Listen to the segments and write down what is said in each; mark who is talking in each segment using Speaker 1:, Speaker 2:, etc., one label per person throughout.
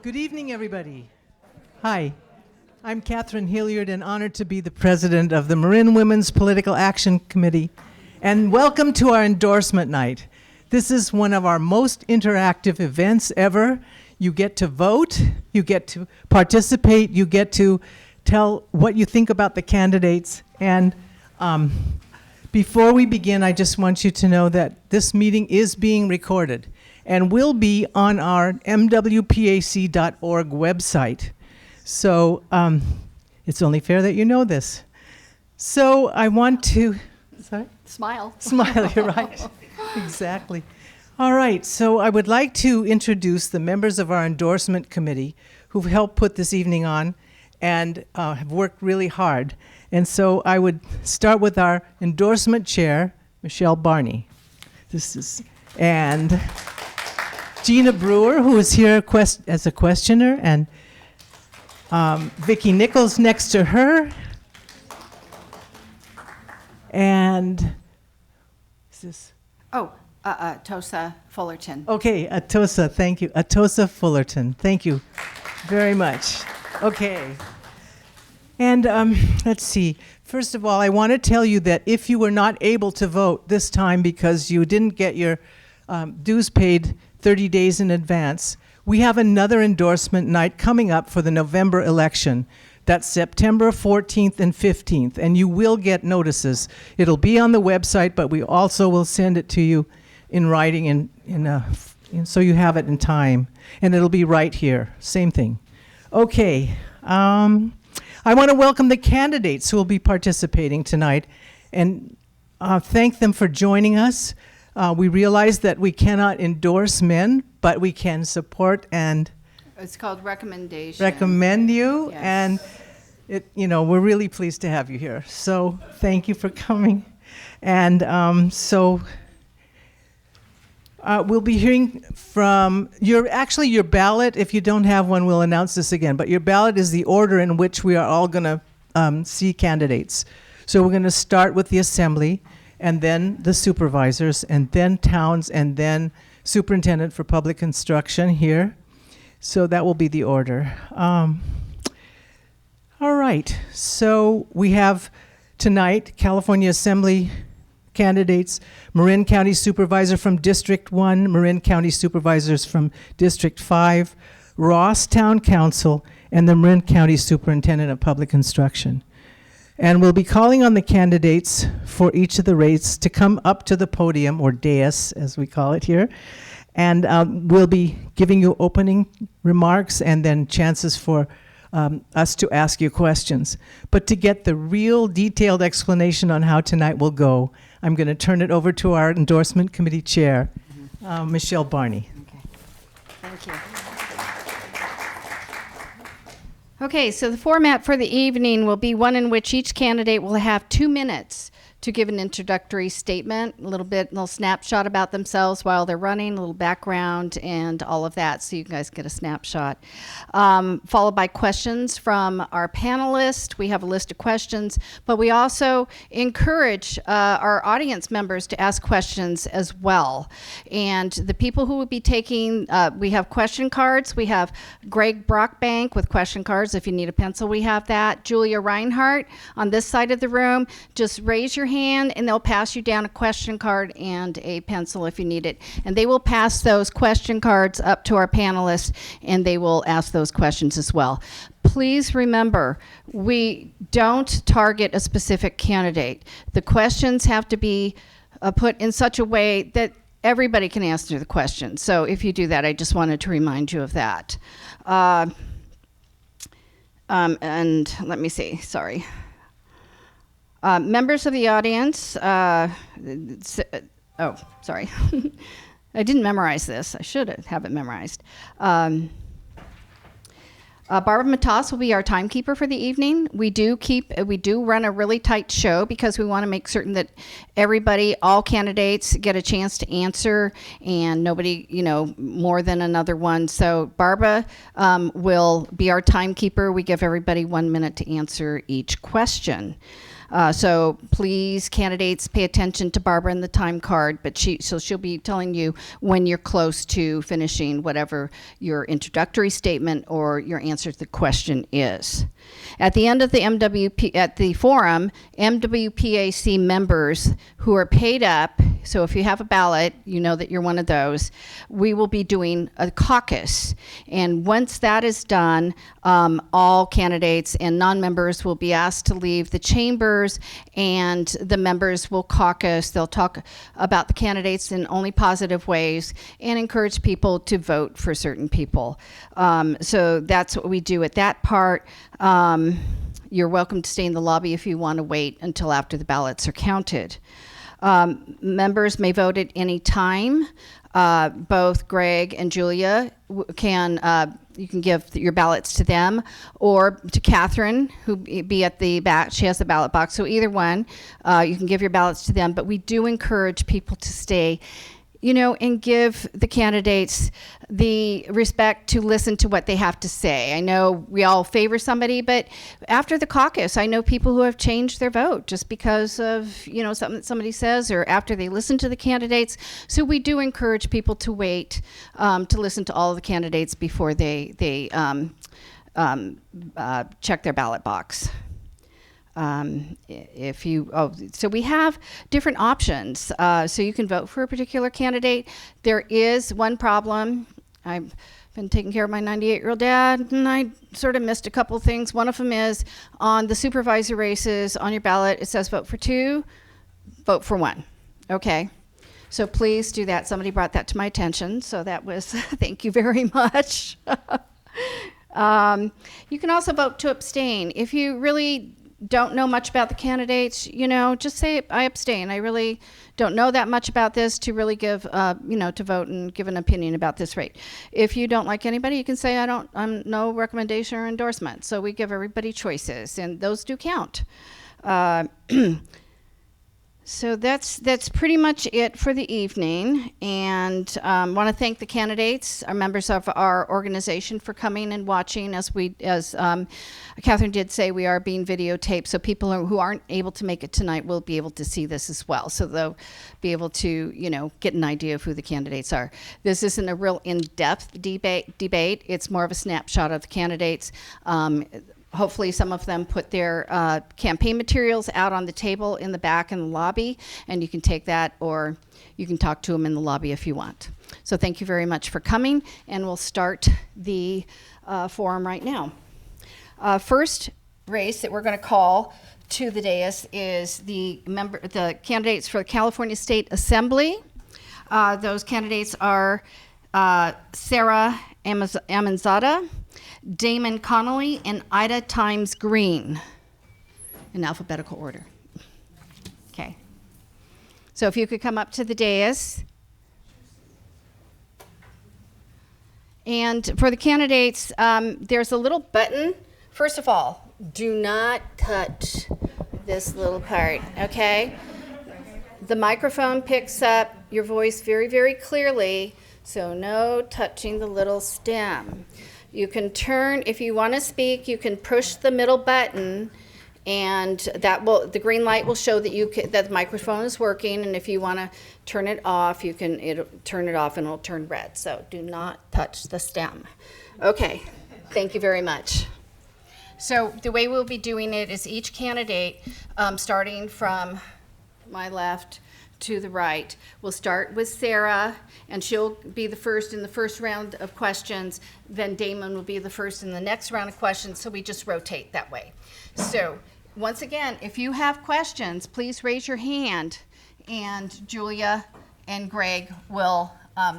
Speaker 1: Good evening, everybody. Hi, I'm Catherine Hilliard and honored to be the president of the Marin Women's Political Action Committee. And welcome to our endorsement night. This is one of our most interactive events ever. You get to vote, you get to participate, you get to tell what you think about the candidates. And before we begin, I just want you to know that this meeting is being recorded and will be on our mwpac.org website. So it's only fair that you know this. So I want to, sorry?
Speaker 2: Smile.
Speaker 1: Smile, you're right. Exactly. All right, so I would like to introduce the members of our endorsement committee who've helped put this evening on and have worked really hard. And so I would start with our endorsement chair, Michelle Barney. And Gina Brewer, who is here as a questioner, and Vicki Nichols next to her. And is this?
Speaker 2: Tosa Fullerton.
Speaker 1: Okay, Atosa, thank you. Atosa Fullerton, thank you very much. Okay. And let's see. First of all, I want to tell you that if you were not able to vote this time because you didn't get your dues paid 30 days in advance, we have another endorsement night coming up for the November election. That's September 14th and 15th, and you will get notices. It'll be on the website, but we also will send it to you in writing so you have it in time. And it'll be right here, same thing. Okay, I want to welcome the candidates who will be participating tonight and thank them for joining us. We realize that we cannot endorse men, but we can support and
Speaker 2: It's called recommendation.
Speaker 1: recommend you.
Speaker 2: Yes.
Speaker 1: And we're really pleased to have you here. So thank you for coming. And we'll be hearing from your ballot. If you don't have one, we'll announce this again. But your ballot is the order in which we are all going to see candidates. So we're going to start with the assembly, and then the supervisors, and then towns, and then superintendent for public instruction here. So that will be the order. All right, so we have tonight California Assembly candidates, Marin County Supervisor from District 1, Marin County Supervisors from District 5, Ross Town Council, and the Marin County Superintendent of Public Instruction. And we'll be calling on the candidates for each of the races to come up to the podium, or dais as we call it here, and we'll be giving you opening remarks and then chances for us to ask you questions. But to get the real detailed explanation on how tonight will go, I'm going to turn it over to our endorsement committee chair, Michelle Barney.
Speaker 2: Okay. Thank you. Okay, so the format for the evening will be one in which each candidate will have 2 minutes to give an introductory statement, a little snapshot about themselves while they're running, a little background and all of that, so you guys get a snapshot. Followed by questions from our panelists. We have a list of questions, but we also encourage our audience members to ask questions as well. And the people who will be taking, we have question cards. We have Greg Brockbank with question cards. If you need a pencil, we have that. Julia Reinhardt on this side of the room. Just raise your hand and they'll pass you down a question card and a pencil if you need it. And they will pass those question cards up to our panelists and they will ask those questions as well. Please remember, we don't target a specific candidate. The questions have to be put in such a way that everybody can answer the question. So if you do that, I just wanted to remind you of that. And let me see, sorry. Members of the audience, sorry. I didn't memorize this. I should have it memorized. Barbara Matas will be our timekeeper for the evening. We do run a really tight show because we want to make certain that everybody, all candidates, get a chance to answer, and nobody, more than another one. So Barbara will be our timekeeper. We give everybody 1 minute to answer each question. So please, candidates, pay attention to Barbara and the time card, but she'll be telling you when you're close to finishing whatever your introductory statement or your answer to the question is. At the end of the forum, MWPAC members who are paid up, so if you have a ballot, you know that you're one of those, we will be doing a caucus. And once that is done, all candidates and non-members will be asked to leave the chambers, and the members will caucus. They'll talk about the candidates in only positive ways and encourage people to vote for certain people. So that's what we do at that part. You're welcome to stay in the lobby if you want to wait until after the ballots are counted. Members may vote at any time. Both Greg and Julia you can give your ballots to them or to Catherine, who be at the back. She has the ballot box. So either one, you can give your ballots to them. But we do encourage people to stay, and give the candidates the respect to listen to what they have to say. I know we all favor somebody, but after the caucus, I know people who have changed their vote just because of, something that somebody says or after they listen to the candidates. So we do encourage people to wait to listen to all of the candidates before they check their ballot box. So we have different options. So you can vote for a particular candidate. There is one problem. I've been taking care of my 98-year-old dad, and I sort of missed a couple things. One of them is on the supervisor races on your ballot, it says vote for 2, vote for 1. Okay. So please do that. Somebody brought that to my attention. So that was, thank you very much. You can also vote to abstain. If you really don't know much about the candidates, just say I abstain. I really don't know that much about this to really give, to vote and give an opinion about this rate. If you don't like anybody, you can say I'm no recommendation or endorsement. So we give everybody choices, and those do count. So that's pretty much it for the evening, and want to thank the candidates, our members of our organization, for coming and watching. As Catherine did say, we are being videotaped, so people who aren't able to make it tonight will be able to see this as well. So they'll be able to, get an idea of who the candidates are. This isn't a real in-depth debate. It's more of a snapshot of the candidates. Hopefully some of them put their campaign materials out on the table in the back in the lobby, and you can take that, or you can talk to them in the lobby if you want. So thank you very much for coming, and we'll start the forum right now. First race that we're going to call to the dais is the candidates for the California State Assembly. Those candidates are Sarah Amanzada, Damon Connolly, and Ida Times Green, in alphabetical order. Okay. So if you could come up to the dais. And for the candidates, there's a little button. First of all, do not touch this little part, okay? The microphone picks up your voice very, very clearly, so no touching the little stem. You can turn, if you want to speak, you can push the middle button, and the green light will show that that the microphone is working, and if you want to turn it off, it'll turn it off and it'll turn red. So do not touch the stem. Okay, thank you very much. So the way we'll be doing it is each candidate, starting from my left to the right. We'll start with Sarah, and she'll be the first in the first round of questions. Then Damon will be the first in the next round of questions, so we just rotate that way. So once again, if you have questions, please raise your hand, and Julia and Greg will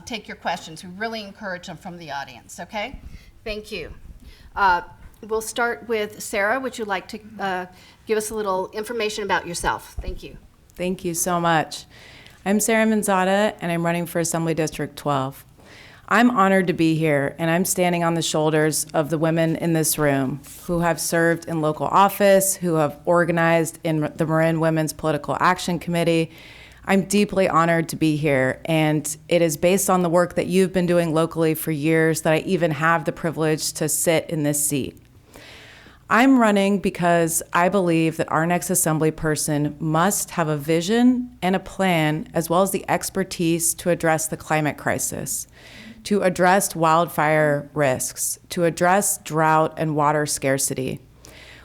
Speaker 2: take your questions. We really encourage them from the audience, okay? Thank you. We'll start with Sarah. Would you like to give us a little information about yourself? Thank you.
Speaker 3: Thank you so much. I'm Sarah Manzada, and I'm running for Assembly District 12. I'm honored to be here, and I'm standing on the shoulders of the women in this room who have served in local office, who have organized in the Marin Women's Political Action Committee. I'm deeply honored to be here, and it is based on the work that you've been doing locally for years that I even have the privilege to sit in this seat. I'm running because I believe that our next assembly person must have a vision and a plan, as well as the expertise to address the climate crisis, to address wildfire risks, to address drought and water scarcity.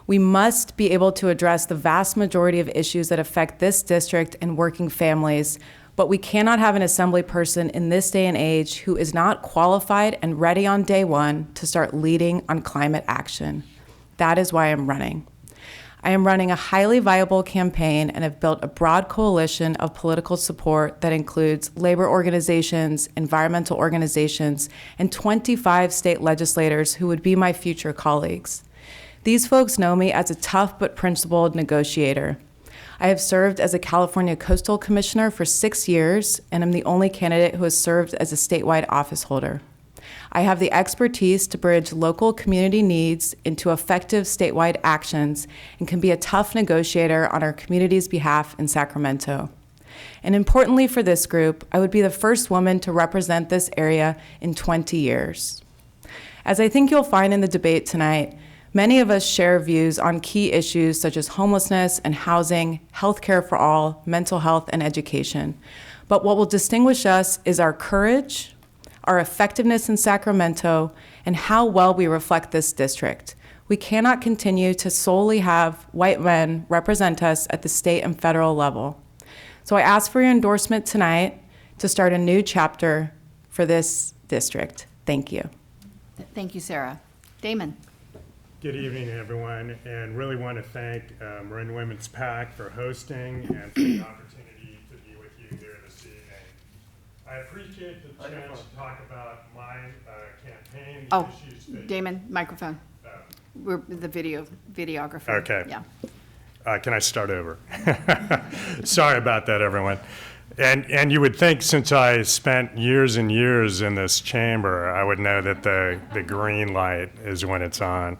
Speaker 3: We must be able to address the vast majority of issues that affect this district and working families, but we cannot have an assembly person in this day and age who is not qualified and ready on day one to start leading on climate action. That is why I'm running. I am running a highly viable campaign and have built a broad coalition of political support that includes labor organizations, environmental organizations, and 25 state legislators who would be my future colleagues. These folks know me as a tough but principled negotiator. I have served as a California Coastal Commissioner for 6 years, and I'm the only candidate who has served as a statewide office holder. I have the expertise to bridge local community needs into effective statewide actions and can be a tough negotiator on our community's behalf in Sacramento. And importantly for this group, I would be the first woman to represent this area in 20 years. As I think you'll find in the debate tonight, many of us share views on key issues such as homelessness and housing, healthcare for all, mental health, and education. But what will distinguish us is our courage, our effectiveness in Sacramento, and how well we reflect this district. We cannot continue to solely have white men represent us at the state and federal level. So I ask for your endorsement tonight to start a new chapter for this district. Thank you.
Speaker 2: Thank you, Sarah. Damon.
Speaker 4: Good evening, everyone, and really want to thank Marin Women's PAC for hosting and for the opportunity to be with you here this evening. I appreciate the chance to talk about my campaign, the issues that...
Speaker 2: Damon, microphone. We're the videographer.
Speaker 4: Okay.
Speaker 2: Yeah.
Speaker 4: Can I start over? Sorry about that, everyone. And you would think, since I spent years and years in this chamber, I would know that the green light is when it's on.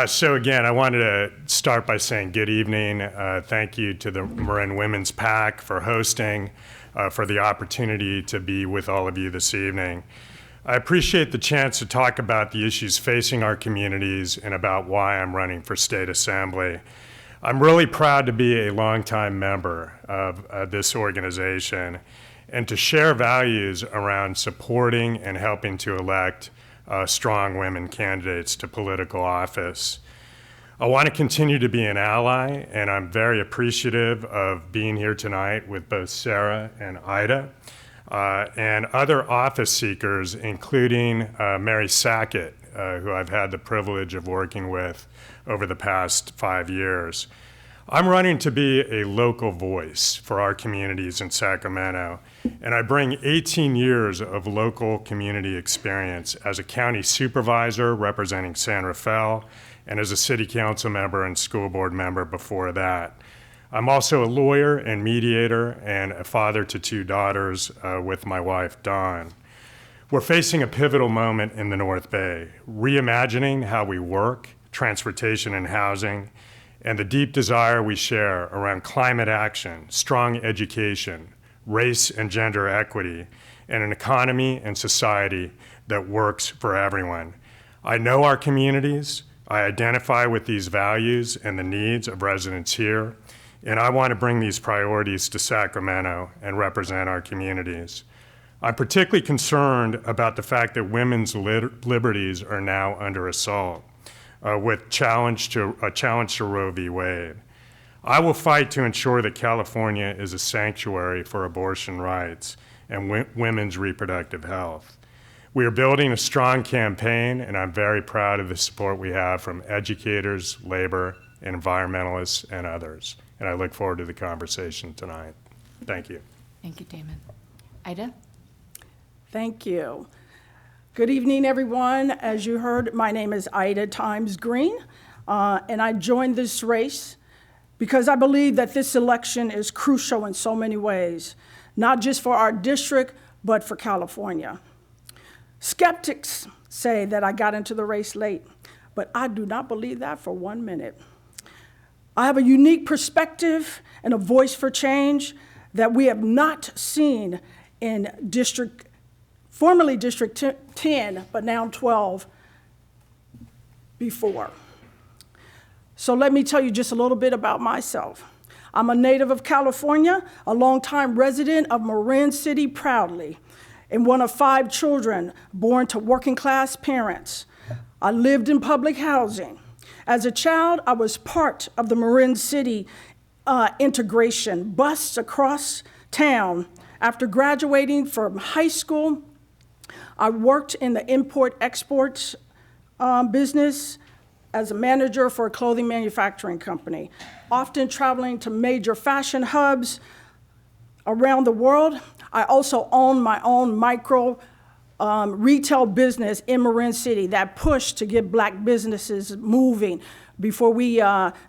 Speaker 4: So again, I wanted to start by saying good evening. Thank you to the Marin Women's PAC for hosting, for the opportunity to be with all of you this evening. I appreciate the chance to talk about the issues facing our communities and about why I'm running for state assembly. I'm really proud to be a longtime member of this organization and to share values around supporting and helping to elect strong women candidates to political office. I want to continue to be an ally, and I'm very appreciative of being here tonight with both Sarah and Ida and other office seekers, including Mary Sackett, who I've had the privilege of working with over the past 5 years. I'm running to be a local voice for our communities in Sacramento, and I bring 18 years of local community experience as a county supervisor representing San Rafael and as a city council member and school board member before that. I'm also a lawyer and mediator and a father to 2 daughters with my wife, Dawn. We're facing a pivotal moment in the North Bay, reimagining how we work, transportation and housing, and the deep desire we share around climate action, strong education, race and gender equity, and an economy and society that works for everyone. I know our communities, I identify with these values and the needs of residents here, and I want to bring these priorities to Sacramento and represent our communities. I'm particularly concerned about the fact that women's liberties are now under assault with a challenge to Roe v. Wade. I will fight to ensure that California is a sanctuary for abortion rights and women's reproductive health. We are building a strong campaign, and I'm very proud of the support we have from educators, labor, environmentalists, and others. And I look forward to the conversation tonight. Thank you.
Speaker 2: Thank you, Damon. Ida?
Speaker 5: Thank you. Good evening, everyone. As you heard, my name is Ida Times Green, and I joined this race because I believe that this election is crucial in so many ways, not just for our district, but for California. Skeptics say that I got into the race late, but I do not believe that for 1 minute. I have a unique perspective and a voice for change that we have not seen in formerly District 10, but now 12 before. So let me tell you just a little bit about myself. I'm a native of California, a longtime resident of Marin City proudly, and one of 5 children born to working class parents. I lived in public housing. As a child, I was part of the Marin City integration bus across town. After graduating from high school, I worked in the import-export business as a manager for a clothing manufacturing company, often traveling to major fashion hubs around the world. I also own my own micro retail business in Marin City that pushed to get Black businesses moving before we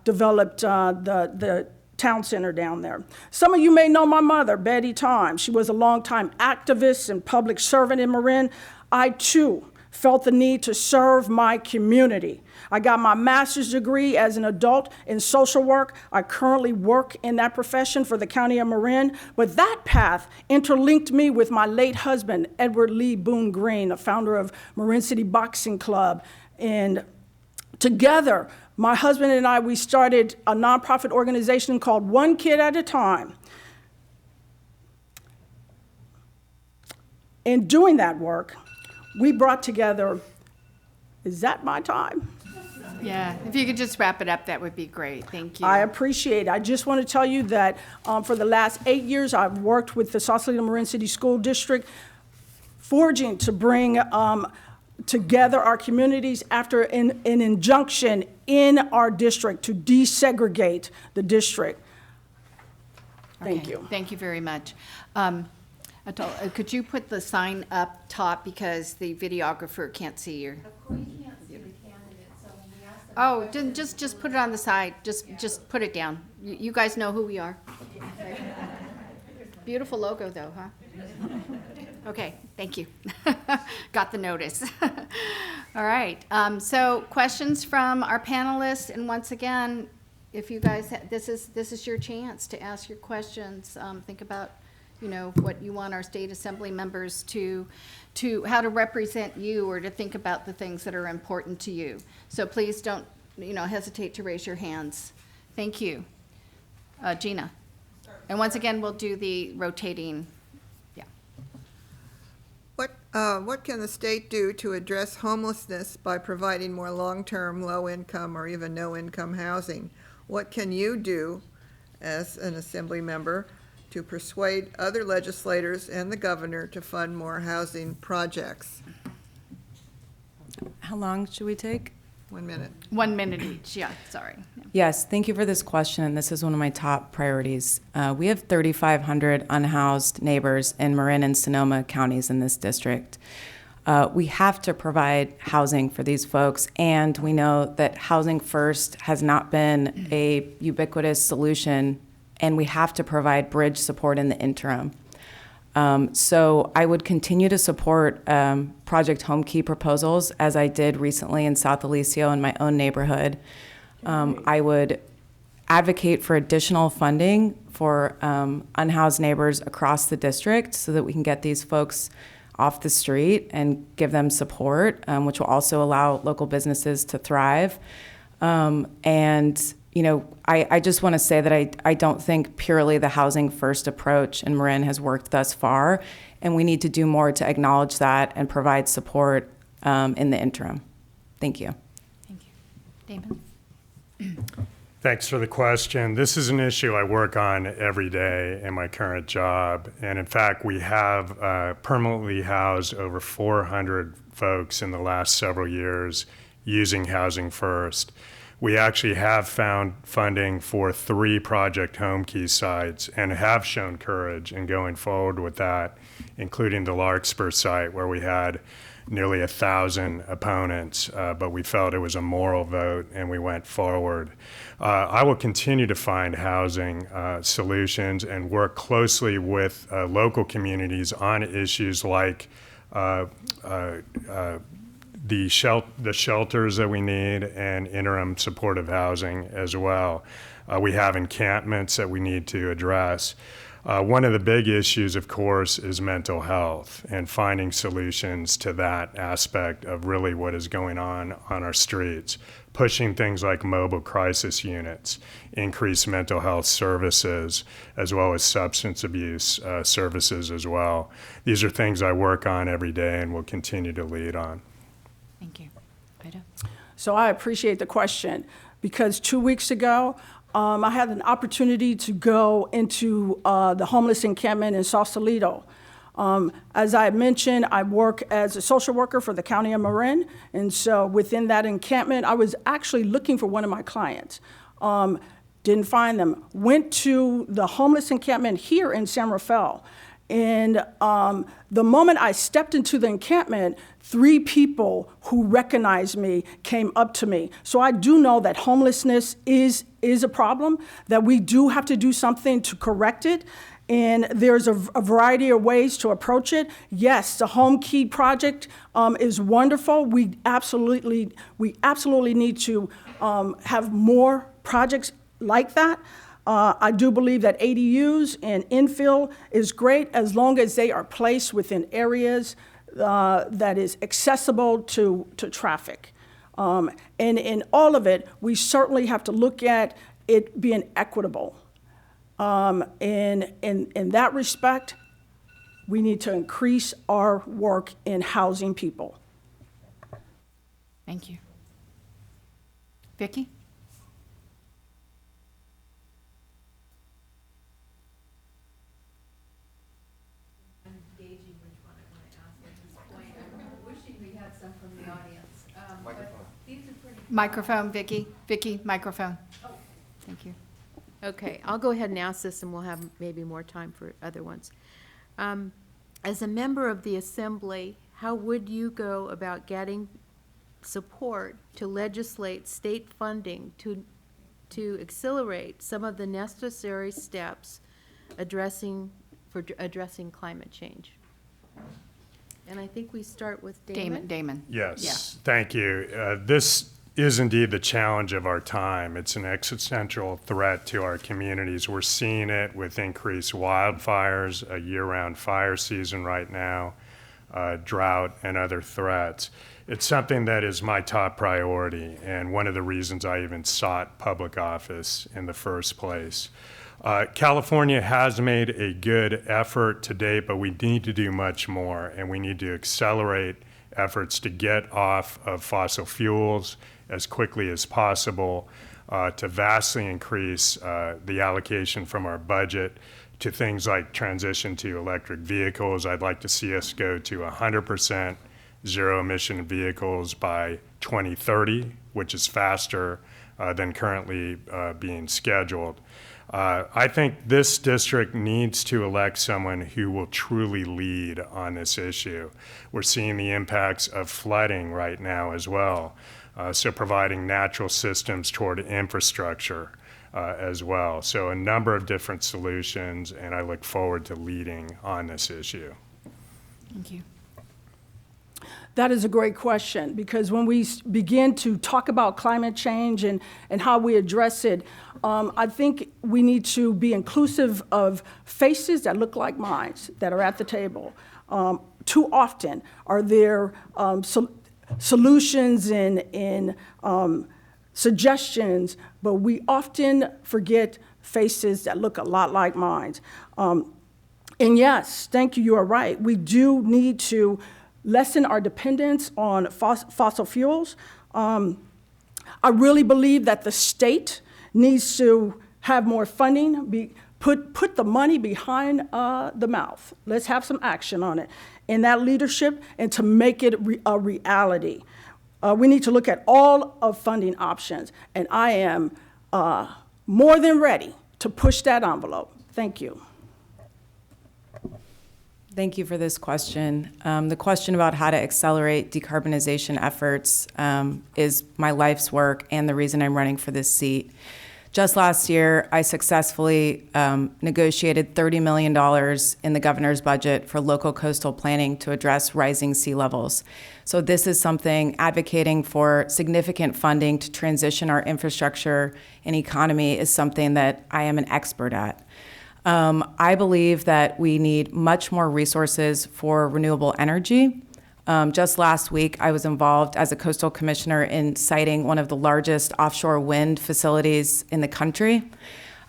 Speaker 5: developed the town center down there. Some of you may know my mother, Betty Time. She was a longtime activist and public servant in Marin. I, too, felt the need to serve my community. I got my master's degree as an adult in social work. I currently work in that profession for the County of Marin, but that path interlinked me with my late husband, Edward Lee Boone Green, the founder of Marin City Boxing Club. And together, my husband and I, we started a nonprofit organization called One Kid at a Time. In doing that work, we brought together, is that my time?
Speaker 2: Yeah, if you could just wrap it up, that would be great. Thank you.
Speaker 5: I appreciate it. I just want to tell you that for the last 8 years, I've worked with the Sausalito Marin City School District, forging to bring together our communities after an injunction in our district to desegregate the district. Thank
Speaker 2: Okay,
Speaker 5: you.
Speaker 2: Thank you very much. Could you put the sign up top because the videographer can't see your?
Speaker 6: Of course, you can't see the candidate, so when we ask them.
Speaker 2: Oh, then just put it on the side. Just put it down. You guys know who we are. Beautiful logo, though, huh? Okay, thank you. Got the notice. All right. So questions from our panelists, and once again, if you guys, this is your chance to ask your questions. Think about, what you want our state assembly members to how to represent you or to think about the things that are important to you. So please don't, hesitate to raise your hands. Thank you. Gina. And once again, we'll do the rotating. Yeah.
Speaker 7: What can the state do to address homelessness by providing more long-term, low-income, or even no-income housing? What can you do as an assembly member to persuade other legislators and the governor to fund more housing projects?
Speaker 3: How long should we take?
Speaker 7: 1 minute.
Speaker 2: 1 minute each, yeah, sorry. Yeah.
Speaker 3: Yes, thank you for this question, and this is one of my top priorities. We have 3,500 unhoused neighbors in Marin and Sonoma counties in this district. We have to provide housing for these folks, and we know that housing first has not been a ubiquitous solution, and we have to provide bridge support in the interim. So I would continue to support Project Home Key proposals, as I did recently in South Alicio in my own neighborhood. I would advocate for additional funding for unhoused neighbors across the district so that we can get these folks off the street and give them support, which will also allow local businesses to thrive. I just want to say that I don't think purely the housing first approach in Marin has worked thus far, and we need to do more to acknowledge that and provide support in the interim. Thank you.
Speaker 2: Thank you. Damon?
Speaker 4: Thanks for the question. This is an issue I work on every day in my current job. And in fact, we have permanently housed over 400 folks in the last several years using Housing First. We actually have found funding for 3 Project Home Key sites and have shown courage in going forward with that, including the Larkspur site where we had nearly 1,000 opponents, but we felt it was a moral vote and we went forward. I will continue to find housing solutions and work closely with local communities on issues like the shelters that we need and interim supportive housing as well. We have encampments that we need to address. One of the big issues, of course, is mental health and finding solutions to that aspect of really what is going on our streets, pushing things like mobile crisis units, increased mental health services, as well as substance abuse services as well. These are things I work on every day and will continue to lead on.
Speaker 2: Thank you. Ida?
Speaker 5: So I appreciate the question, because 2 weeks ago, I had an opportunity to go into the homeless encampment in Sausalito. As I mentioned, I work as a social worker for the county of Marin, and so within that encampment, I was actually looking for one of my clients. Didn't find them. Went to the homeless encampment here in San Rafael. And the moment I stepped into the encampment, 3 people who recognized me came up to me. So I do know that homelessness is a problem, that we do have to do something to correct it. And there's a variety of ways to approach it. Yes, the Home Key project is wonderful. We absolutely need to have more projects like that. I do believe that ADUs and infill is great as long as they are placed within areas that is accessible to traffic. And in all of it, we certainly have to look at it being equitable. In that respect, we need to increase our work in housing people.
Speaker 2: Thank you. Vicki? Microphone, Vicki. Vicki, microphone. Thank you.
Speaker 6: Okay, I'll go ahead and ask this, and we'll have maybe more time for other ones. As a member of the Assembly, how would you go about getting support to legislate state funding to accelerate some of the necessary steps addressing climate change? And I think we start with Damon.
Speaker 2: Damon.
Speaker 4: Yes, thank you. This is indeed the challenge of our time. It's an existential threat to our communities. We're seeing it with increased wildfires, a year-round fire season right now, drought, and other threats. It's something that is my top priority, and one of the reasons I even sought public office in the first place. California has made a good effort to date, but we need to do much more, and we need to accelerate efforts to get off of fossil fuels as quickly as possible, to vastly increase the allocation from our budget to things like transition to electric vehicles. I'd like to see us go to 100% zero-emission vehicles by 2030, which is faster than currently being scheduled. I think this district needs to elect someone who will truly lead on this issue. We're seeing the impacts of flooding right now as well, so providing natural systems toward infrastructure as well. So a number of different solutions, and I look forward to leading on this issue.
Speaker 2: Thank you.
Speaker 5: That is a great question, because when we begin to talk about climate change and how we address it, I think we need to be inclusive of faces that look like mine that are at the table. Too often are there solutions and suggestions, but we often forget faces that look a lot like mine. And yes, thank you, you are right. We do need to lessen our dependence on fossil fuels. I really believe that the state needs to have more funding, put the money behind the mouth. Let's have some action on it. And that leadership, and to make it a reality. We need to look at all of funding options, and I am more than ready to push that envelope. Thank you.
Speaker 3: Thank you for this question. The question about how to accelerate decarbonization efforts is my life's work and the reason I'm running for this seat. Just last year, I successfully negotiated $30 million in the governor's budget for local coastal planning to address rising sea levels. So this is something, advocating for significant funding to transition our infrastructure and economy is something that I am an expert at. I believe that we need much more resources for renewable energy. Just last week, I was involved as a coastal commissioner in siting one of the largest offshore wind facilities in the country.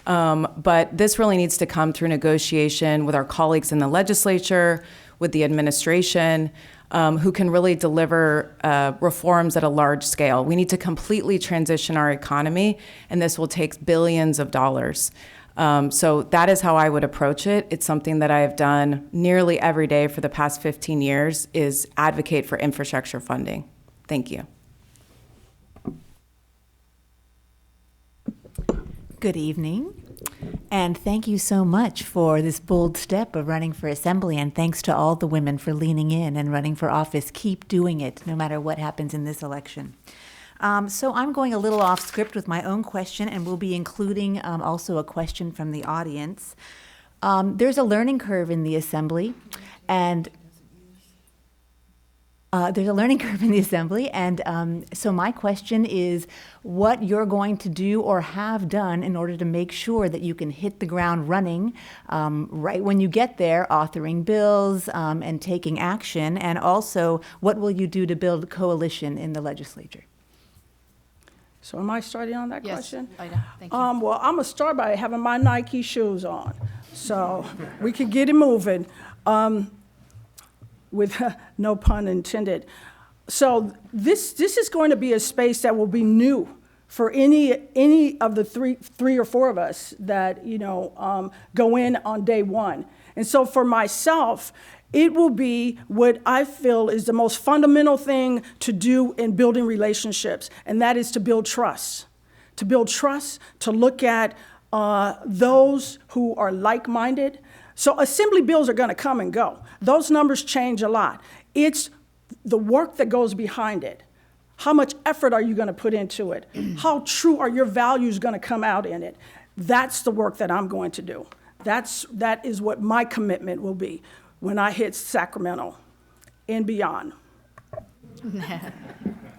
Speaker 3: But this really needs to come through negotiation with our colleagues in the legislature, with the administration, who can really deliver reforms at a large scale. We need to completely transition our economy, and this will take billions of dollars. So that is how I would approach it. It's something that I have done nearly every day for the past 15 years, is advocate for infrastructure funding. Thank you.
Speaker 8: Good evening, and thank you so much for this bold step of running for assembly, and thanks to all the women for leaning in and running for office. Keep doing it, no matter what happens in this election. So I'm going a little off script with my own question, and we'll be including also a question from the audience. There's a learning curve in the assembly, and so my question is what you're going to do or have done in order to make sure that you can hit the ground running right when you get there, authoring bills and taking action, and also what will you do to build coalition in the legislature?
Speaker 5: So am I starting on that
Speaker 2: Yes,
Speaker 5: question?
Speaker 2: I know. Thank you.
Speaker 5: Well, I'm gonna start by having my Nike shoes on, so we can get it moving, with no pun intended. So this is going to be a space that will be new for any of the three or four of us that go in on day one. And so for myself, it will be what I feel is the most fundamental thing to do in building relationships, and that is to build trust. To build trust, to look at those who are like-minded. So assembly bills are gonna come and go. Those numbers change a lot. It's the work that goes behind it. How much effort are you gonna put into it? How true are your values gonna come out in it? That's the work that I'm going to do. That is what my commitment will be when I hit Sacramento and beyond.
Speaker 2: All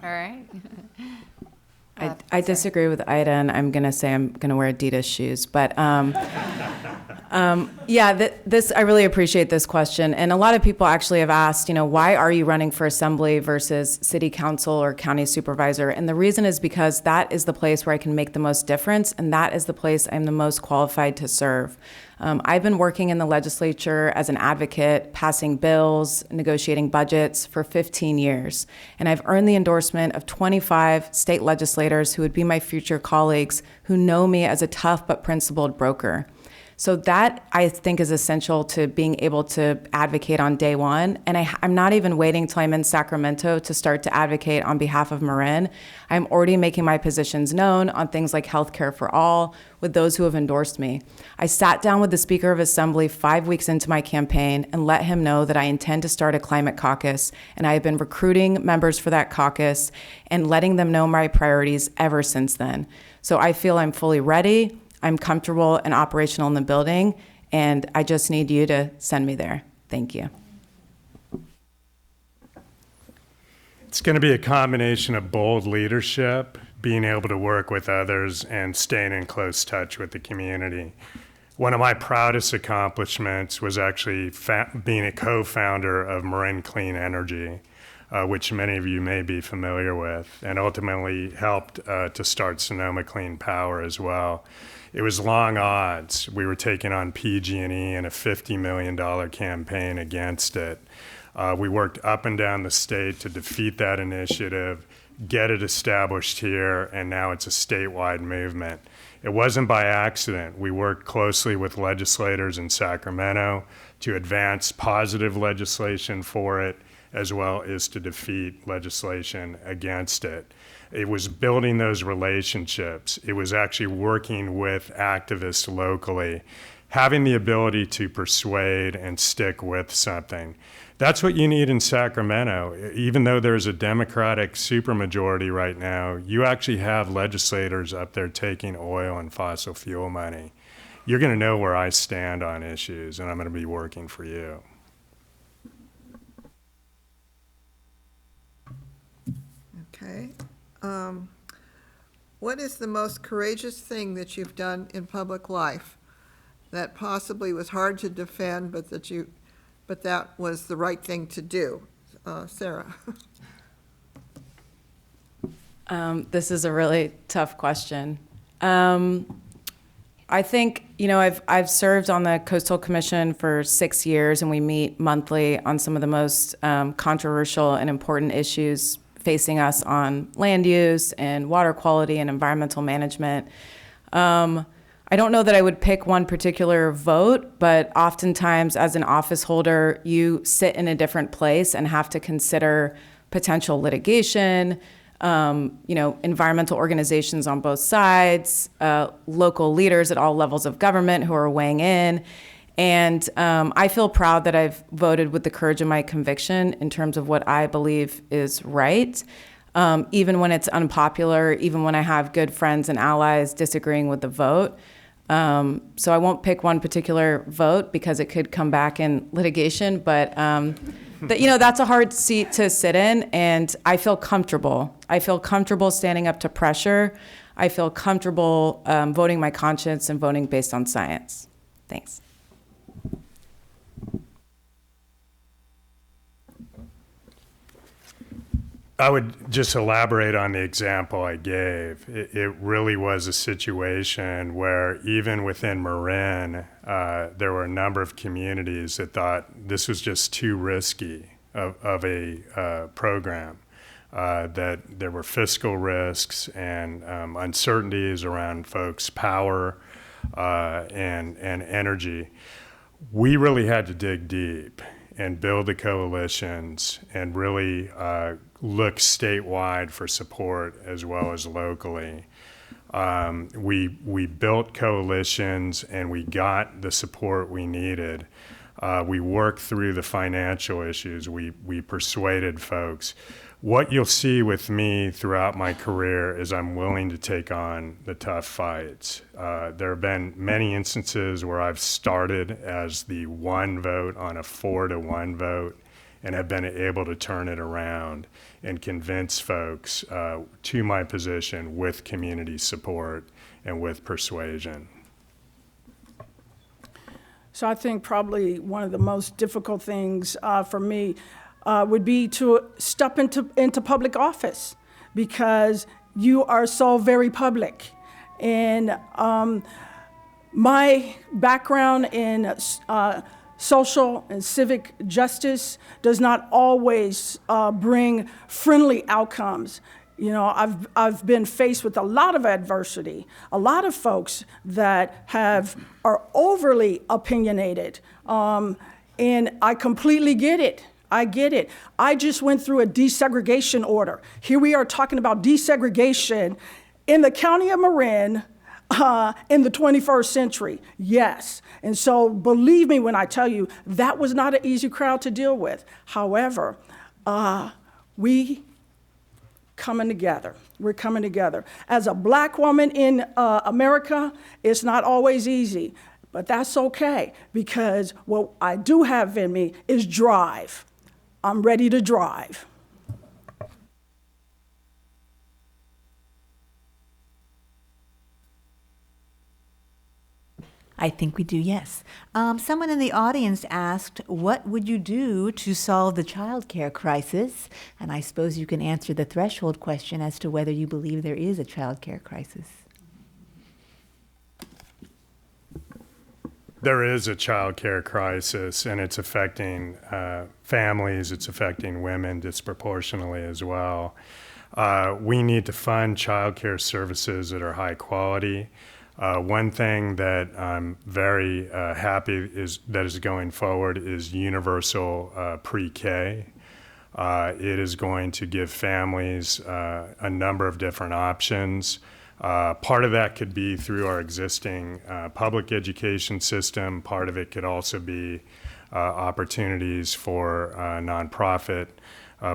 Speaker 2: right.
Speaker 3: I disagree with Ida, and I'm going to say I'm going to wear Adidas shoes. But this I really appreciate this question. And a lot of people actually have asked, why are you running for assembly versus city council or county supervisor? And the reason is because that is the place where I can make the most difference, and that is the place I'm the most qualified to serve. I've been working in the legislature as an advocate, passing bills, negotiating budgets for 15 years. And I've earned the endorsement of 25 state legislators who would be my future colleagues who know me as a tough but principled broker. So that, I think, is essential to being able to advocate on day one. And I'm not even waiting till I'm in Sacramento to start to advocate on behalf of Marin. I'm already making my positions known on things like healthcare for all with those who have endorsed me. I sat down with the Speaker of Assembly 5 weeks into my campaign and let him know that I intend to start a climate caucus. And I have been recruiting members for that caucus and letting them know my priorities ever since then. So I feel I'm fully ready. I'm comfortable and operational in the building, and I just need you to send me there. Thank you.
Speaker 4: It's going to be a combination of bold leadership, being able to work with others, and staying in close touch with the community. One of my proudest accomplishments was actually being a co-founder of Marin Clean Energy, which many of you may be familiar with, and ultimately helped to start Sonoma Clean Power as well. It was long odds. We were taking on PG&E in a $50 million campaign against it. We worked up and down the state to defeat that initiative, get it established here, and now it's a statewide movement. It wasn't by accident. We worked closely with legislators in Sacramento to advance positive legislation for it, as well as to defeat legislation against it. It was building those relationships. It was actually working with activists locally, having the ability to persuade and stick with something. That's what you need in Sacramento. Even though there's a Democratic supermajority right now, you actually have legislators up there taking oil and fossil fuel money. You're going to know where I stand on issues, and I'm going to be working for you.
Speaker 7: Okay. What is the most courageous thing that you've done in public life? that possibly was hard to defend, but that was the right thing to do? Sarah?
Speaker 3: This is a really tough question. I think, I've served on the Coastal Commission for 6 years, and we meet monthly on some of the most controversial and important issues facing us on land use and water quality and environmental management. I don't know that I would pick one particular vote, but oftentimes as an office holder, you sit in a different place and have to consider potential litigation, environmental organizations on both sides, local leaders at all levels of government who are weighing in. And I feel proud that I've voted with the courage of my conviction in terms of what I believe is right, even when it's unpopular, even when I have good friends and allies disagreeing with the vote. So I won't pick one particular vote because it could come back in litigation, but that's a hard seat to sit in, and I feel comfortable. I feel comfortable standing up to pressure. I feel comfortable voting my conscience and voting based on science. Thanks.
Speaker 4: I would just elaborate on the example I gave. It really was a situation where even within Marin, there were a number of communities that thought this was just too risky of a program, that there were fiscal risks and uncertainties around folks' power and energy. We really had to dig deep and build the coalitions and really look statewide for support as well as locally. We built coalitions and we got the support we needed. We worked through the financial issues. We persuaded folks. What you'll see with me throughout my career is I'm willing to take on the tough fights. There have been many instances where I've started as the one vote on a 4-to-1 vote and have been able to turn it around and convince folks to my position with community support and with persuasion.
Speaker 5: So I think probably one of the most difficult things for me would be to step into public office, because you are so very public. And my background in social and civic justice does not always bring friendly outcomes. I've been faced with a lot of adversity, a lot of folks that are overly opinionated, and I completely get it. I get it. I just went through a desegregation order. Here we are talking about desegregation in the county of Marin in the 21st century. Yes. And so believe me when I tell you, that was not an easy crowd to deal with. However, we coming together. We're coming together. As a Black woman in America, it's not always easy, but that's okay, because what I do have in me is drive. I'm ready to drive.
Speaker 8: I think we do, yes. Someone in the audience asked, what would you do to solve the child care crisis? And I suppose you can answer the threshold question as to whether you believe there is a child care crisis.
Speaker 4: There is a child care crisis, and it's affecting families, it's affecting women disproportionately as well. We need to fund child care services that are high quality. One thing that I'm very happy that is going forward is universal pre-K. It is going to give families a number of different options. Part of that could be through our existing public education system. Part of it could also be opportunities for nonprofit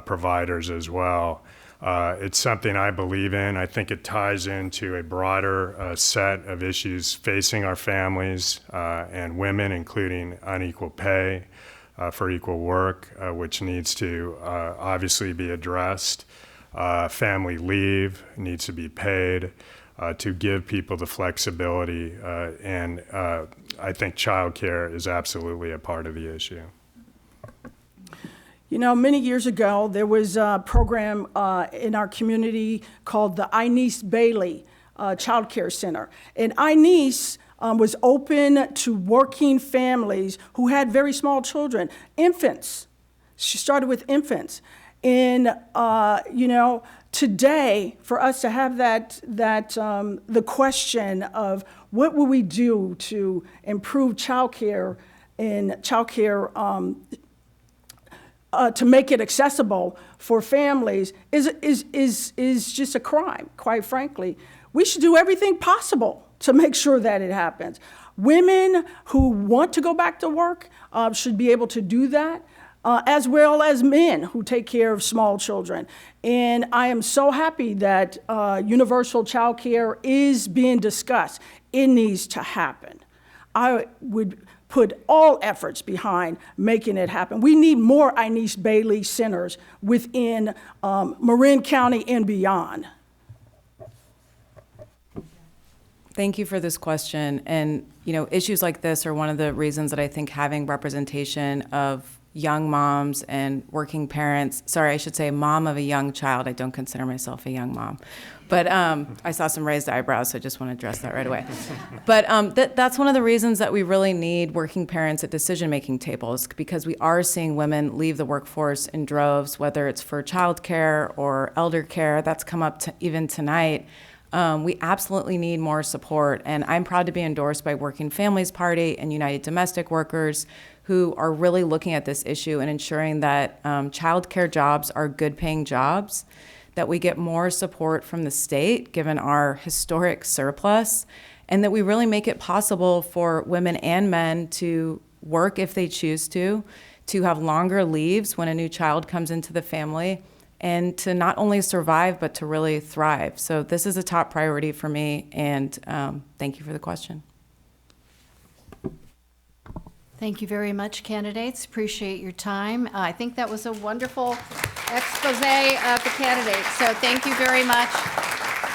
Speaker 4: providers as well. It's something I believe in. I think it ties into a broader set of issues facing our families and women, including unequal pay for equal work, which needs to obviously be addressed. Family leave needs to be paid. to give people the flexibility. And I think childcare is absolutely a part of the issue.
Speaker 5: You know, many years ago, there was a program in our community called the Inez Bailey Child Care Center. And Inez was open to working families who had very small children, infants. She started with infants. And, you know, today, for us to have the question of what will we do to improve childcare and childcare to make it accessible for families is just a crime, quite frankly. We should do everything possible to make sure that it happens. Women who want to go back to work should be able to do that, as well as men who take care of small children. And I am so happy that universal child care is being discussed. It needs to happen. I would put all efforts behind making it happen. We need more Inez Bailey centers within Marin County and beyond.
Speaker 3: Thank you for this question. And, you know, issues like this are one of the reasons that I think having representation of young moms and working parents, sorry, I should say mom of a young child. I don't consider myself a young mom. But I saw some raised eyebrows, so I just want to address that right away. But that's one of the reasons that we really need working parents at decision-making tables, because we are seeing women leave the workforce in droves, whether it's for childcare or elder care. That's come up even tonight. We absolutely need more support, and I'm proud to be endorsed by Working Families Party and United Domestic Workers, who are really looking at this issue and ensuring that childcare jobs are good-paying jobs, that we get more support from the state, given our historic surplus, and that we really make it possible for women and men to work if they choose to have longer leaves when a new child comes into the family, and to not only survive, but to really thrive. So this is a top priority for me, and thank you for the question.
Speaker 2: Thank you very much, candidates. Appreciate your time. I think that was a wonderful expose of the candidates. So thank you very much.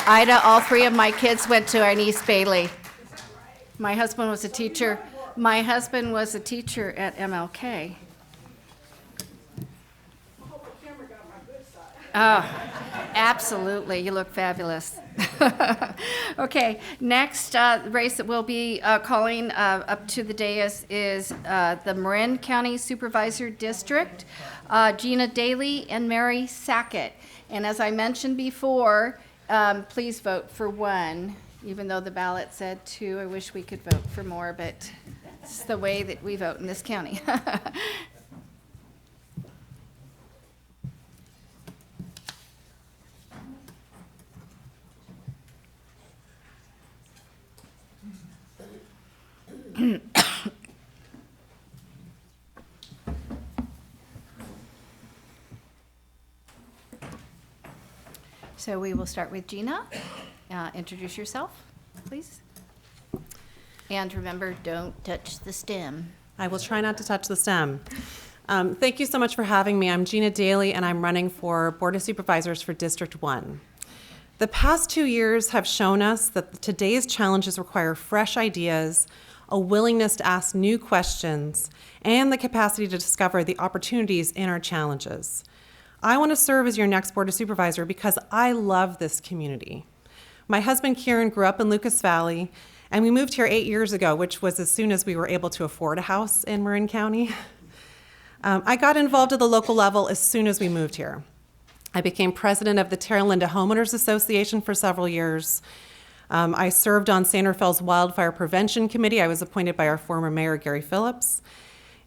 Speaker 2: Ida, all three of my kids went to Inez Bailey. My husband was a teacher. My husband was a teacher at MLK. Oh, absolutely. You look fabulous. Okay, next race that we'll be calling up to the dais is the Marin County Supervisor District, Gina Daly and Mary Sackett. And as I mentioned before, please vote for one, even though the ballot said two. I wish we could vote for more, but it's the way that we vote in this county. So we will start with Gina. Introduce yourself, please. And remember, don't touch the stem.
Speaker 9: I will try not to touch the stem. Thank you so much for having me. I'm Gina Daly, and I'm running for Board of Supervisors for District 1. The past 2 years have shown us that today's challenges require fresh ideas, a willingness to ask new questions, and the capacity to discover the opportunities in our challenges. I want to serve as your next Board of Supervisor because I love this community. My husband, Kieran, grew up in Lucas Valley, and we moved here 8 years ago, which was as soon as we were able to afford a house in Marin County. I got involved at the local level as soon as we moved here. I became president of the Terra Linda Homeowners Association for several years. I served on Santa Fe's Wildfire Prevention Committee. I was appointed by our former mayor, Gary Phillips.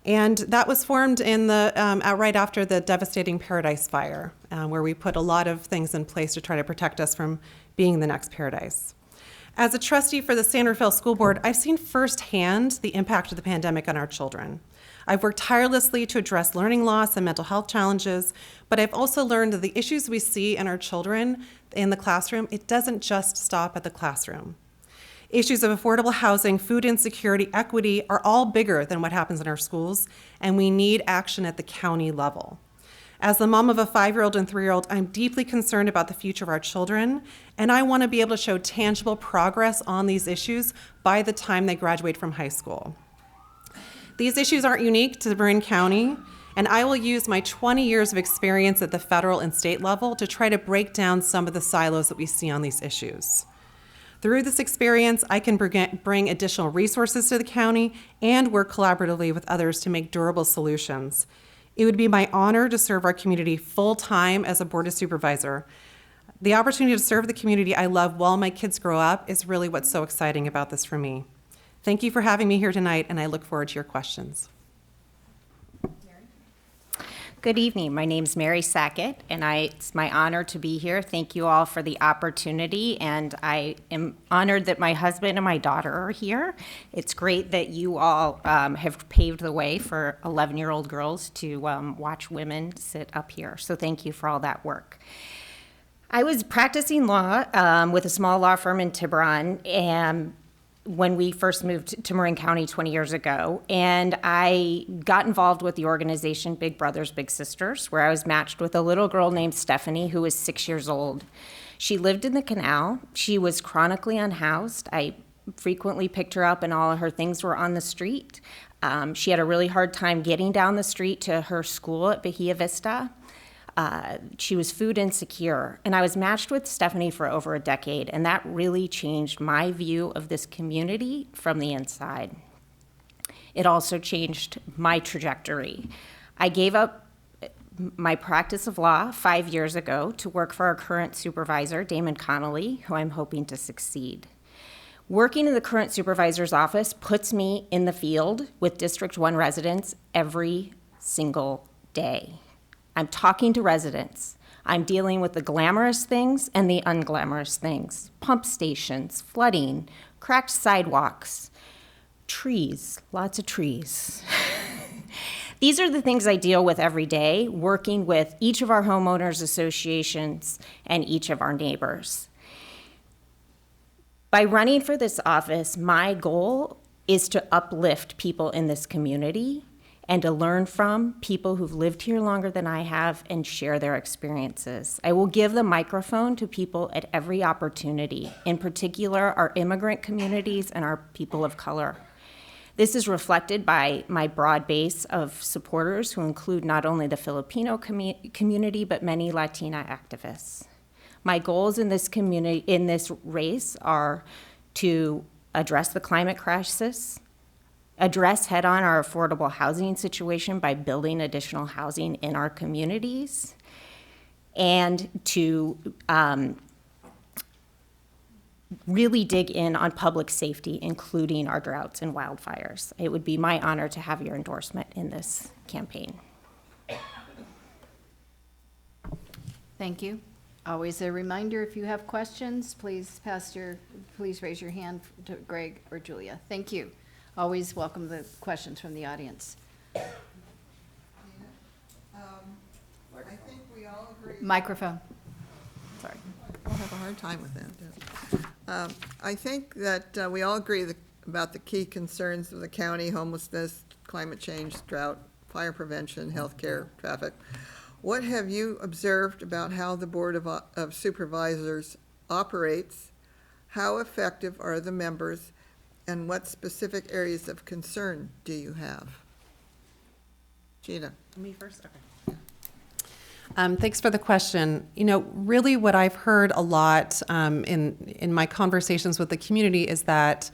Speaker 9: And that was formed in right after the devastating Paradise Fire, where we put a lot of things in place to try to protect us from being the next Paradise. As a trustee for the Santa Fe School Board, I've seen firsthand the impact of the pandemic on our children. I've worked tirelessly to address learning loss and mental health challenges, but I've also learned that the issues we see in our children in the classroom, it doesn't just stop at the classroom. Issues of affordable housing, food insecurity, equity are all bigger than what happens in our schools, and we need action at the county level. As the mom of a 5-year-old and 3-year-old, I'm deeply concerned about the future of our children, and I want to be able to show tangible progress on these issues by the time they graduate from high school. These issues aren't unique to Marin County, and I will use my 20 years of experience at the federal and state level to try to break down some of the silos that we see on these issues. Through this experience, I can bring additional resources to the county and work collaboratively with others to make durable solutions. It would be my honor to serve our community full-time as a Board of Supervisor. The opportunity to serve the community I love while my kids grow up is really what's so exciting about this for me. Thank you for having me here tonight, and I look forward to your questions.
Speaker 10: Good evening. My name's Mary Sackett, and it's my honor to be here. Thank you all for the opportunity, and I am honored that my husband and my daughter are here. It's great that you all have paved the way for 11-year-old girls to watch women sit up here. So thank you for all that work. I was practicing law with a small law firm in Tiburon, and when we first moved to Marin County 20 years ago, and I got involved with the organization Big Brothers Big Sisters, where I was matched with a little girl named Stephanie who was 6 years old. She lived in the canal. She was chronically unhoused. I frequently picked her up and all of her things were on the street. She had a really hard time getting down the street to her school at Bahia Vista. She was food insecure, and I was matched with Stephanie for over a decade, and that really changed my view of this community from the inside. It also changed my trajectory. I gave up my practice of law 5 years ago to work for our current supervisor, Damon Connolly, who I'm hoping to succeed. Working in the current supervisor's office puts me in the field with District 1 residents every single day. I'm talking to residents. I'm dealing with the glamorous things and the unglamorous things. Pump stations, flooding, cracked sidewalks, trees, lots of trees. These are the things I deal with every day, working with each of our homeowners associations and each of our neighbors. By running for this office, my goal is to uplift people in this community and to learn from people who've lived here longer than I have and share their experiences. I will give the microphone to people at every opportunity, in particular our immigrant communities and our people of color. This is reflected by my broad base of supporters who include not only the Filipino community, but many Latina activists. My goals in this community, in this race, are to address the climate crisis, address head-on our affordable housing situation by building additional housing in our communities, and to really dig in on public safety, including our droughts and wildfires. It would be my honor to have your endorsement in this campaign.
Speaker 2: Thank you. Always a reminder, if you have questions, please raise your hand to Greg or Julia. Thank you. Always welcome the questions from the audience.
Speaker 7: I think we all agree.
Speaker 2: Microphone. Sorry.
Speaker 7: I'll have a hard time with that. I think that we all agree about the key concerns of the county: homelessness, climate change, drought, fire prevention, healthcare, traffic. What have you observed about how the Board of Supervisors operates? How effective are the members? And what specific areas of concern do you have? Gina.
Speaker 9: Me first? Okay. Thanks for the question. You know, really what I've heard a lot in my conversations with the community is that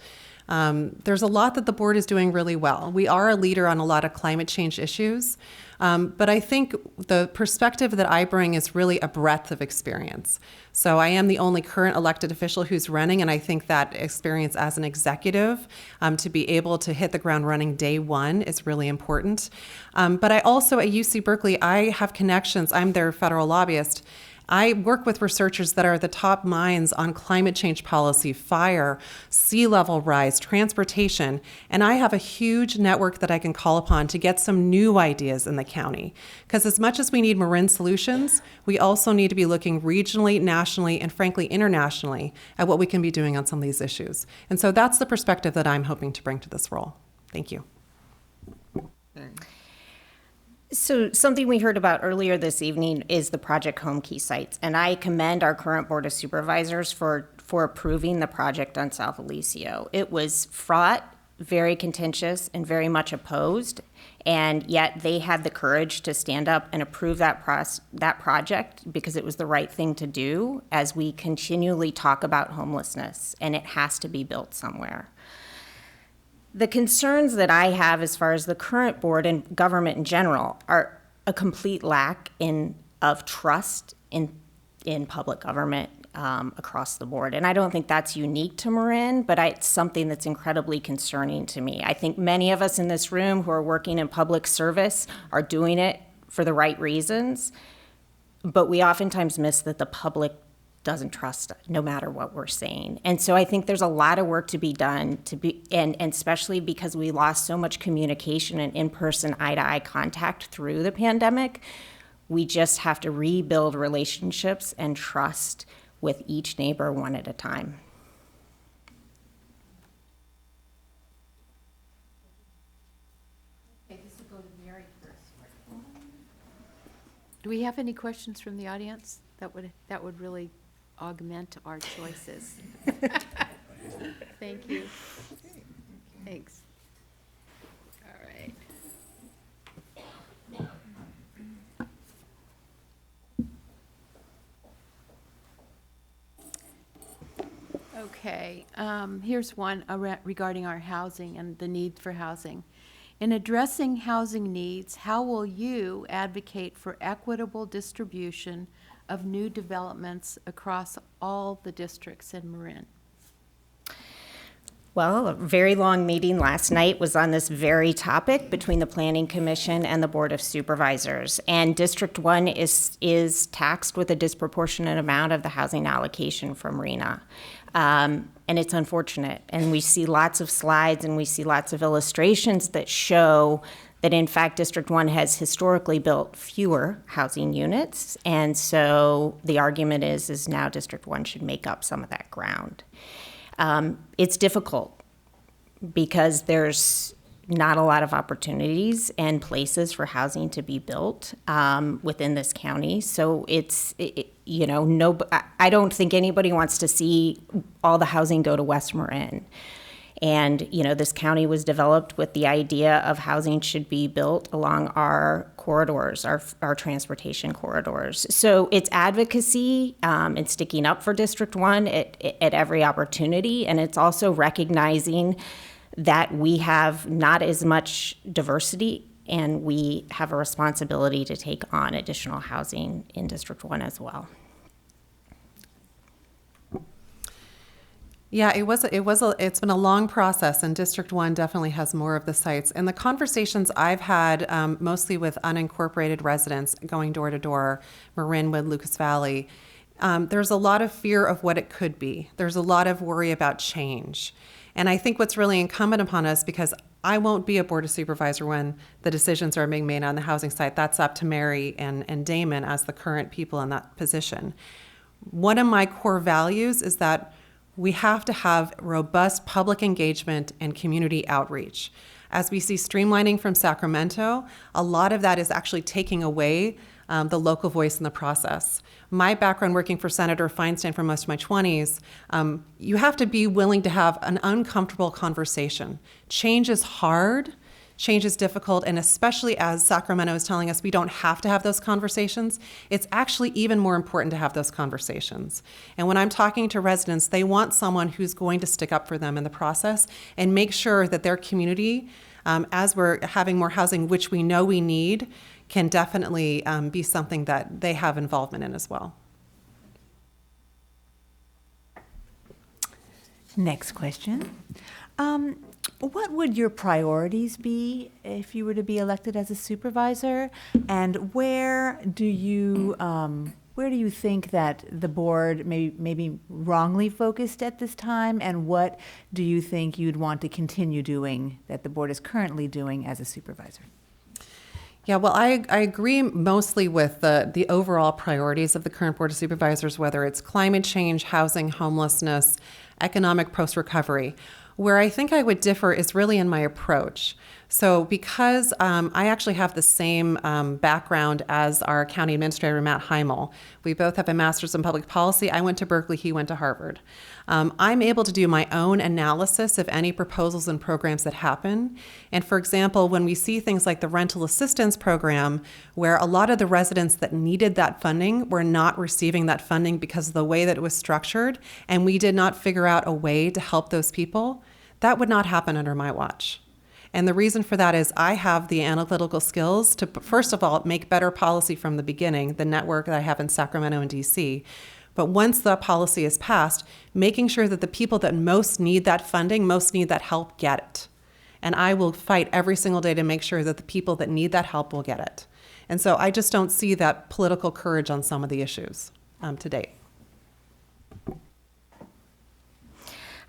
Speaker 9: there's a lot that the board is doing really well. We are a leader on a lot of climate change issues, but I think the perspective that I bring is really a breadth of experience. So I am the only current elected official who's running, and I think that experience as an executive to be able to hit the ground running day one is really important. But I also, at UC Berkeley, I have connections. I'm their federal lobbyist. I work with researchers that are the top minds on climate change policy, fire, sea level rise, transportation, and I have a huge network that I can call upon to get some new ideas in the county. Because as much as we need Marin solutions, we also need to be looking regionally, nationally, and frankly internationally at what we can be doing on some of these issues. And so that's the perspective that I'm hoping to bring to this role. Thank you.
Speaker 10: So something we heard about earlier this evening is the Project Home Key sites, and I commend our current Board of Supervisors for approving the project on South Alicio. It was fraught, very contentious, and very much opposed, and yet they had the courage to stand up and approve that project because it was the right thing to do as we continually talk about homelessness, and it has to be built somewhere. The concerns that I have as far as the current board and government in general are a complete lack of trust in public government across the board. And I don't think that's unique to Marin, but it's something that's incredibly concerning to me. I think many of us in this room who are working in public service are doing it for the right reasons, but we oftentimes miss that the public doesn't trust us, no matter what we're saying. And so I think there's a lot of work to be done and especially because we lost so much communication and in-person eye-to-eye contact through the pandemic, we just have to rebuild relationships and trust with each neighbor one at a time.
Speaker 6: Okay, this will go to Mary first. Do we have any questions from the audience? That would really augment our choices. Thank you. Thanks. All right. Okay, here's one regarding our housing and the need for housing. In addressing housing needs, how will you advocate for equitable distribution of new developments across all the districts in Marin?
Speaker 10: Well, a very long meeting last night was on this very topic between the Planning Commission and the Board of Supervisors. And District 1 is taxed with a disproportionate amount of the housing allocation from Marina. And it's unfortunate. And we see lots of slides and we see lots of illustrations that show that in fact District 1 has historically built fewer housing units, and so the argument is now District 1 should make up some of that ground. It's difficult because there's not a lot of opportunities and places for housing to be built within this county, so I don't think anybody wants to see all the housing go to West Marin. And, this county was developed with the idea of housing should be built along our corridors, our transportation corridors. So it's advocacy and sticking up for District 1 at every opportunity. And it's also recognizing that we have not as much diversity and we have a responsibility to take on additional housing in District 1 as well.
Speaker 9: Yeah, it's been a long process, and District 1 definitely has more of the sites. And the conversations I've had, mostly with unincorporated residents going door to door, Marinwood, Lucas Valley, there's a lot of fear of what it could be. There's a lot of worry about change. And I think what's really incumbent upon us, because I won't be a Board of Supervisor when the decisions are being made on the housing site, that's up to Mary and Damon as the current people in that position. One of my core values is that we have to have robust public engagement and community outreach. As we see streamlining from Sacramento, a lot of that is actually taking away the local voice in the process. My background working for Senator Feinstein for most of my 20s, you have to be willing to have an uncomfortable conversation. Change is hard. Change is difficult, and especially as Sacramento is telling us we don't have to have those conversations, it's actually even more important to have those conversations. And when I'm talking to residents, they want someone who's going to stick up for them in the process and make sure that their community, as we're having more housing, which we know we need, can definitely be something that they have involvement in as well.
Speaker 8: Next question. What would your priorities be if you were to be elected as a supervisor? And where do you think that the board may be wrongly focused at this time? And what do you think you'd want to continue doing that the board is currently doing as a supervisor?
Speaker 9: Yeah, well, I agree mostly with the overall priorities of the current Board of Supervisors, whether it's climate change, housing, homelessness, economic post-recovery. Where I think I would differ is really in my approach. So because I actually have the same background as our county administrator, Matt Heimel, we both have a master's in public policy. I went to Berkeley, he went to Harvard. I'm able to do my own analysis of any proposals and programs that happen. And for example, when we see things like the rental assistance program, where a lot of the residents that needed that funding were not receiving that funding because of the way that it was structured, and we did not figure out a way to help those people, that would not happen under my watch. And the reason for that is I have the analytical skills to, first of all, make better policy from the beginning, the network that I have in Sacramento and DC. But once the policy is passed, making sure that the people that most need that funding, most need that help, get it. And I will fight every single day to make sure that the people that need that help will get it. And so I just don't see that political courage on some of the issues to date.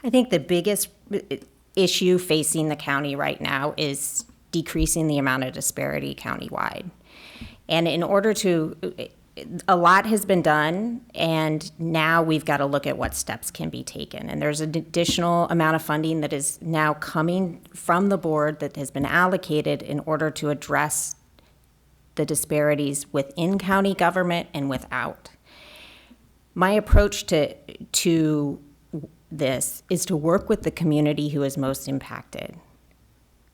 Speaker 10: I think the biggest issue facing the county right now is decreasing the amount of disparity countywide. And in order to, a lot has been done, and now we've got to look at what steps can be taken. And there's an additional amount of funding that is now coming from the board that has been allocated in order to address the disparities within county government and without. My approach to this is to work with the community who is most impacted.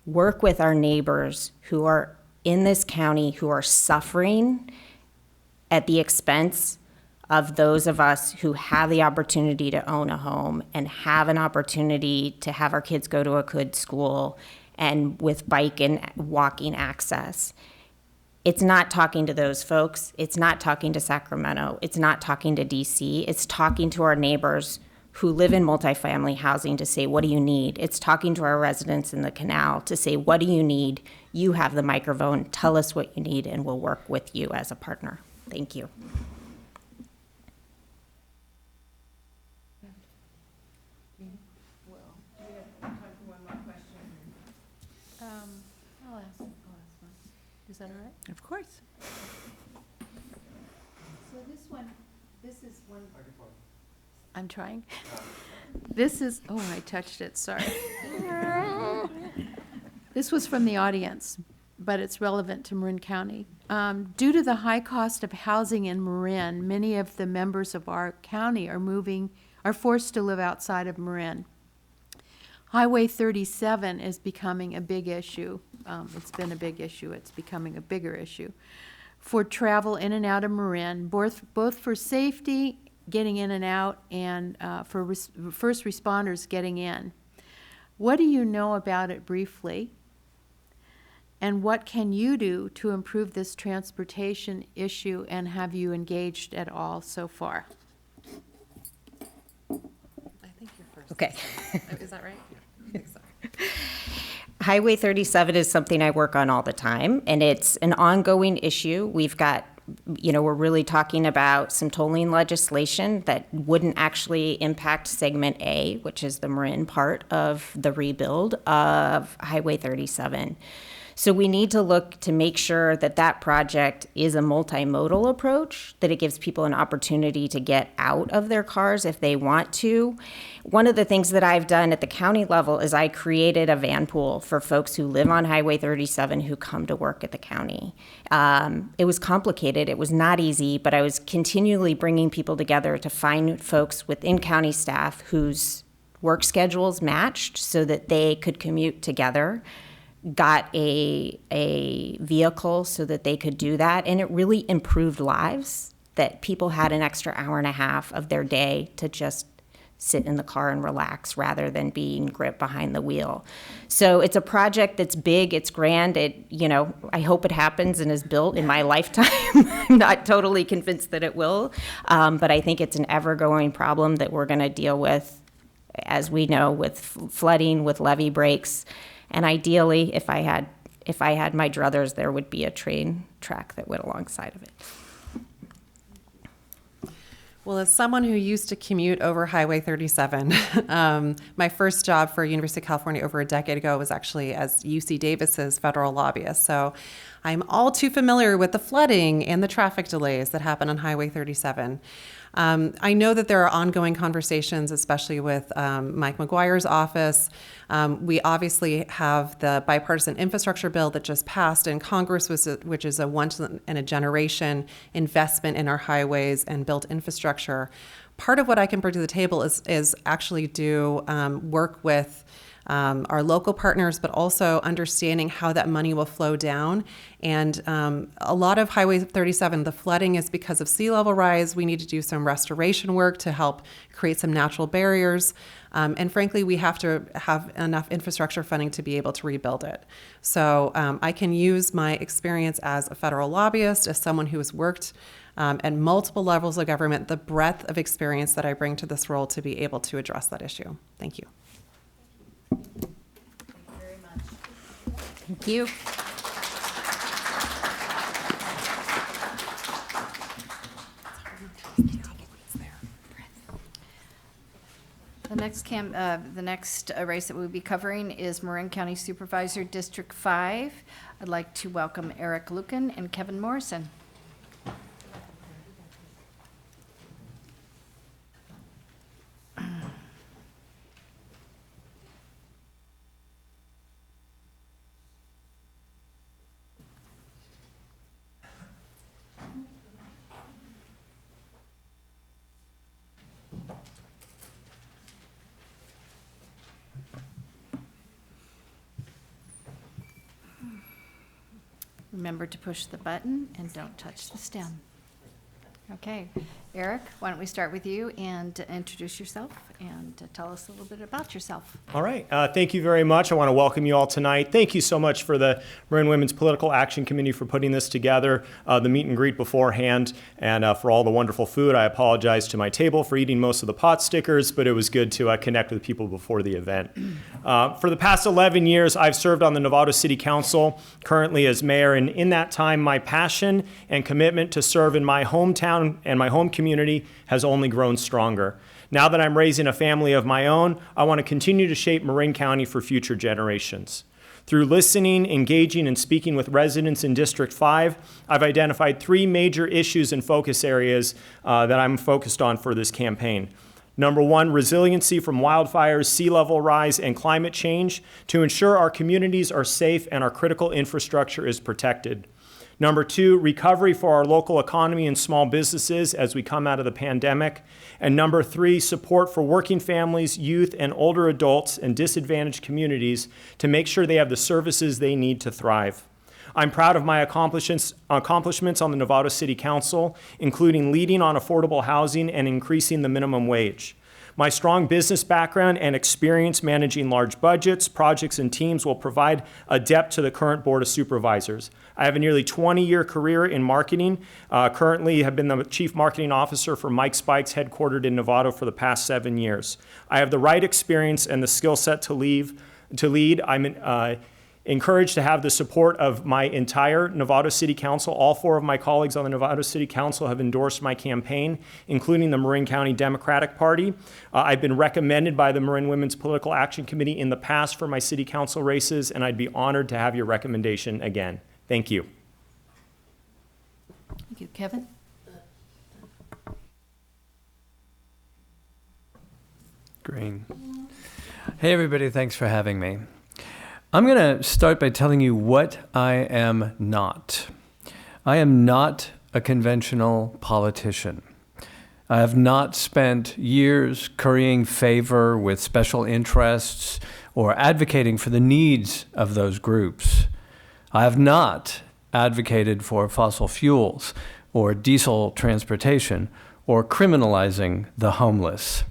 Speaker 10: Work with our neighbors who are in this county who are suffering at the expense of those of us who have the opportunity to own a home and have an opportunity to have our kids go to a good school and with bike and walking access. It's not talking to those folks. It's not talking to Sacramento. It's not talking to DC. It's talking to our neighbors who live in multifamily housing to say, what do you need? It's talking to our residents in the canal to say, what do you need? You have the microphone. Tell us what you need, and we'll work with you as a partner. Thank you.
Speaker 6: I'll ask one. Is that all right?
Speaker 8: Of course.
Speaker 6: So this is one. I'm trying. This is, oh, I touched it, sorry. This was from the audience, but it's relevant to Marin County. Due to the high cost of housing in Marin, many of the members of our county are forced to live outside of Marin. Highway 37 is becoming a big issue. It's been a big issue. It's becoming a bigger issue for travel in and out of Marin, both for safety, getting in and out, and for first responders getting in. What do you know about it briefly? And what can you do to improve this transportation issue, and have you engaged at all so far?
Speaker 9: I think you're first.
Speaker 10: Okay.
Speaker 9: Is that right? I think so.
Speaker 10: Highway 37 is something I work on all the time, and it's an ongoing issue. We've got, we're really talking about some tolling legislation that wouldn't actually impact Segment A, which is the Marin part of the rebuild of Highway 37. So we need to look to make sure that that project is a multimodal approach, that it gives people an opportunity to get out of their cars if they want to. One of the things that I've done at the county level is I created a van pool for folks who live on Highway 37 who come to work at the county. It was complicated. It was not easy, but I was continually bringing people together to find folks within county staff whose work schedules matched so that they could commute together, got a vehicle so that they could do that, and it really improved lives, that people had an extra hour and a half of their day to just sit in the car and relax rather than being gripped behind the wheel. So it's a project that's big, it's grand, I hope it happens and is built in my lifetime. I'm not totally convinced that it will, but I think it's an ever-growing problem that we're gonna deal with, as we know, with flooding, with levee breaks. And ideally, if I had my druthers, there would be a train track that went alongside of it.
Speaker 9: Well, as someone who used to commute over Highway 37, my first job for University of California over a decade ago was actually as UC Davis's federal lobbyist. So I'm all too familiar with the flooding and the traffic delays that happen on Highway 37. I know that there are ongoing conversations, especially with Mike McGuire's office. We obviously have the bipartisan infrastructure bill that just passed in Congress, which is a once-in-a-generation investment in our highways and built infrastructure. Part of what I can bring to the table is actually do work with our local partners, but also understanding how that money will flow down. And a lot of Highway 37, the flooding is because of sea level rise. We need to do some restoration work to help create some natural barriers. And frankly, we have to have enough infrastructure funding to be able to rebuild it. So I can use my experience as a federal lobbyist, as someone who has worked at multiple levels of government, the breadth of experience that I bring to this role to be able to address that issue. Thank you.
Speaker 10: Thank you.
Speaker 2: The next race that we'll be covering is Marin County Supervisor District 5. I'd like to welcome Eric Luken and Kevin Morrison. Remember to push the button and don't touch the stem. Okay, Eric, why don't we start with you and introduce yourself and tell us a little bit about yourself.
Speaker 11: All right, thank you very much. I want to welcome you all tonight. Thank you so much for the Marin Women's Political Action Committee for putting this together, the meet and greet beforehand, and for all the wonderful food. I apologize to my table for eating most of the pot stickers, but it was good to connect with people before the event. For the past 11 years, I've served on the Novato City Council, currently as mayor, and in that time, my passion and commitment to serve in my hometown and my home community has only grown stronger. Now that I'm raising a family of my own, I want to continue to shape Marin County for future generations. Through listening, engaging, and speaking with residents in District 5, I've identified 3 major issues and focus areas that I'm focused on for this campaign. Number 1, resiliency from wildfires, sea level rise, and climate change to ensure our communities are safe and our critical infrastructure is protected. Number 2, recovery for our local economy and small businesses as we come out of the pandemic. And number 3, support for working families, youth, and older adults in disadvantaged communities to make sure they have the services they need to thrive. I'm proud of my accomplishments on the Novato City Council, including leading on affordable housing and increasing the minimum wage. My strong business background and experience managing large budgets, projects, and teams will provide a depth to the current Board of Supervisors. I have a nearly 20-year career in marketing. Currently have been the Chief Marketing Officer for Mike's Bikes, headquartered in Novato for the past 7 years. I have the right experience and the skill set to lead. I'm encouraged to have the support of my entire Novato City Council. All 4 of my colleagues on the Novato City Council have endorsed my campaign, including the Marin County Democratic Party. I've been recommended by the Marin Women's Political Action Committee in the past for my city council races, and I'd be honored to have your recommendation again. Thank you.
Speaker 2: Thank you, Kevin.
Speaker 12: Green. Hey, everybody. Thanks for having me. I'm going to start by telling you what I am not. I am not a conventional politician. I have not spent years currying favor with special interests or advocating for the needs of those groups. I have not advocated for fossil fuels or diesel transportation or criminalizing the homeless.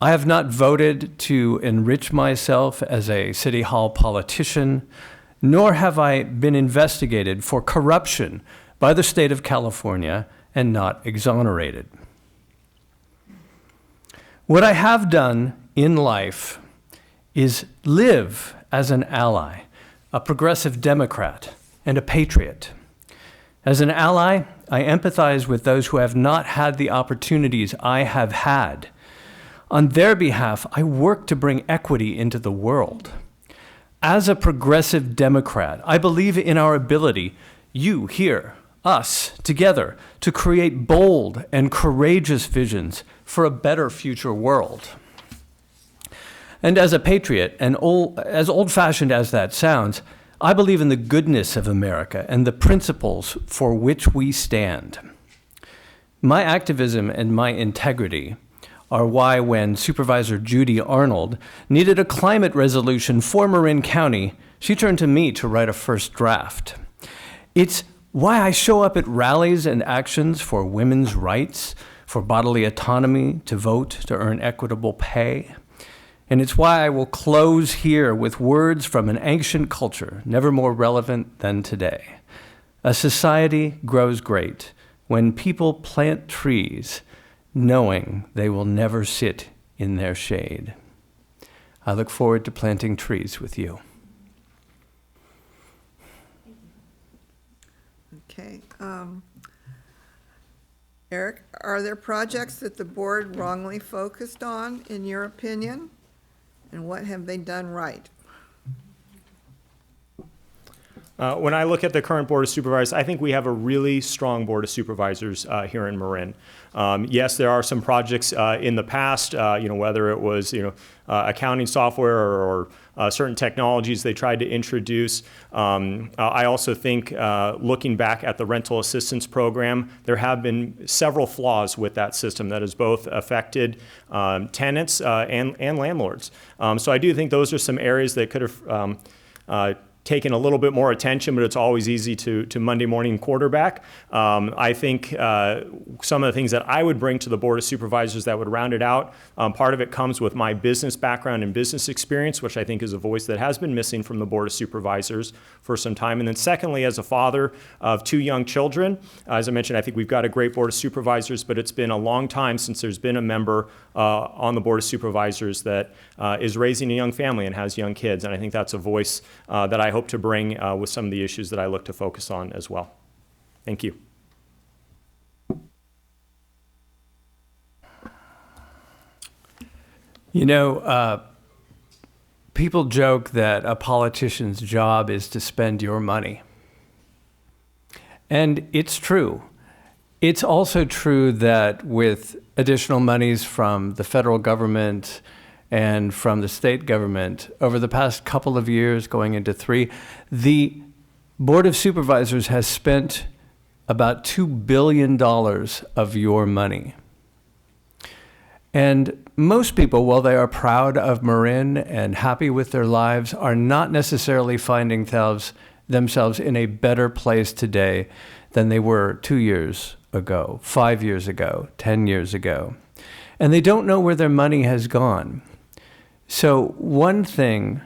Speaker 12: I have not voted to enrich myself as a City Hall politician, nor have I been investigated for corruption by the state of California and not exonerated. What I have done in life is live as an ally, a progressive Democrat, and a patriot. As an ally, I empathize with those who have not had the opportunities I have had. On their behalf, I work to bring equity into the world. As a progressive Democrat, I believe in our ability, you here, us together to create bold and courageous visions for a better future world. And as a patriot, and as old-fashioned as that sounds, I believe in the goodness of America and the principles for which we stand. My activism and my integrity are why when Supervisor Judy Arnold needed a climate resolution for Marin County, she turned to me to write a first draft. It's why I show up at rallies and actions for women's rights, for bodily autonomy, to vote, to earn equitable pay. And it's why I will close here with words from an ancient culture, never more relevant than today. A society grows great when people plant trees, knowing they will never sit in their shade. I look forward to planting trees with you.
Speaker 7: Okay. Eric, are there projects that the board wrongly focused on, in your opinion? And what have they done right?
Speaker 11: When I look at the current Board of Supervisors, I think we have a really strong Board of Supervisors here in Marin. Yes, there are some projects in the past, whether it was accounting software or certain technologies they tried to introduce. I also think looking back at the rental assistance program, there have been several flaws with that system that has both affected tenants and landlords. So I do think those are some areas that could have taken a little bit more attention, but it's always easy to Monday morning quarterback. I think some of the things that I would bring to the Board of Supervisors that would round it out, part of it comes with my business background and business experience, which I think is a voice that has been missing from the Board of Supervisors for some time. And then secondly, as a father of 2 young children, as I mentioned, I think we've got a great Board of Supervisors, but it's been a long time since there's been a member on the Board of Supervisors that is raising a young family and has young kids. And I think that's a voice that I hope to bring with some of the issues that I look to focus on as well. Thank you.
Speaker 12: People joke that a politician's job is to spend your money. And it's true. It's also true that with additional monies from the federal government and from the state government, over the past couple of years, going into 3, the Board of Supervisors has spent about $2 billion of your money. And most people, while they are proud of Marin and happy with their lives, are not necessarily finding themselves in a better place today than they were 2 years ago, 5 years ago, 10 years ago. And they don't know where their money has gone. So one thing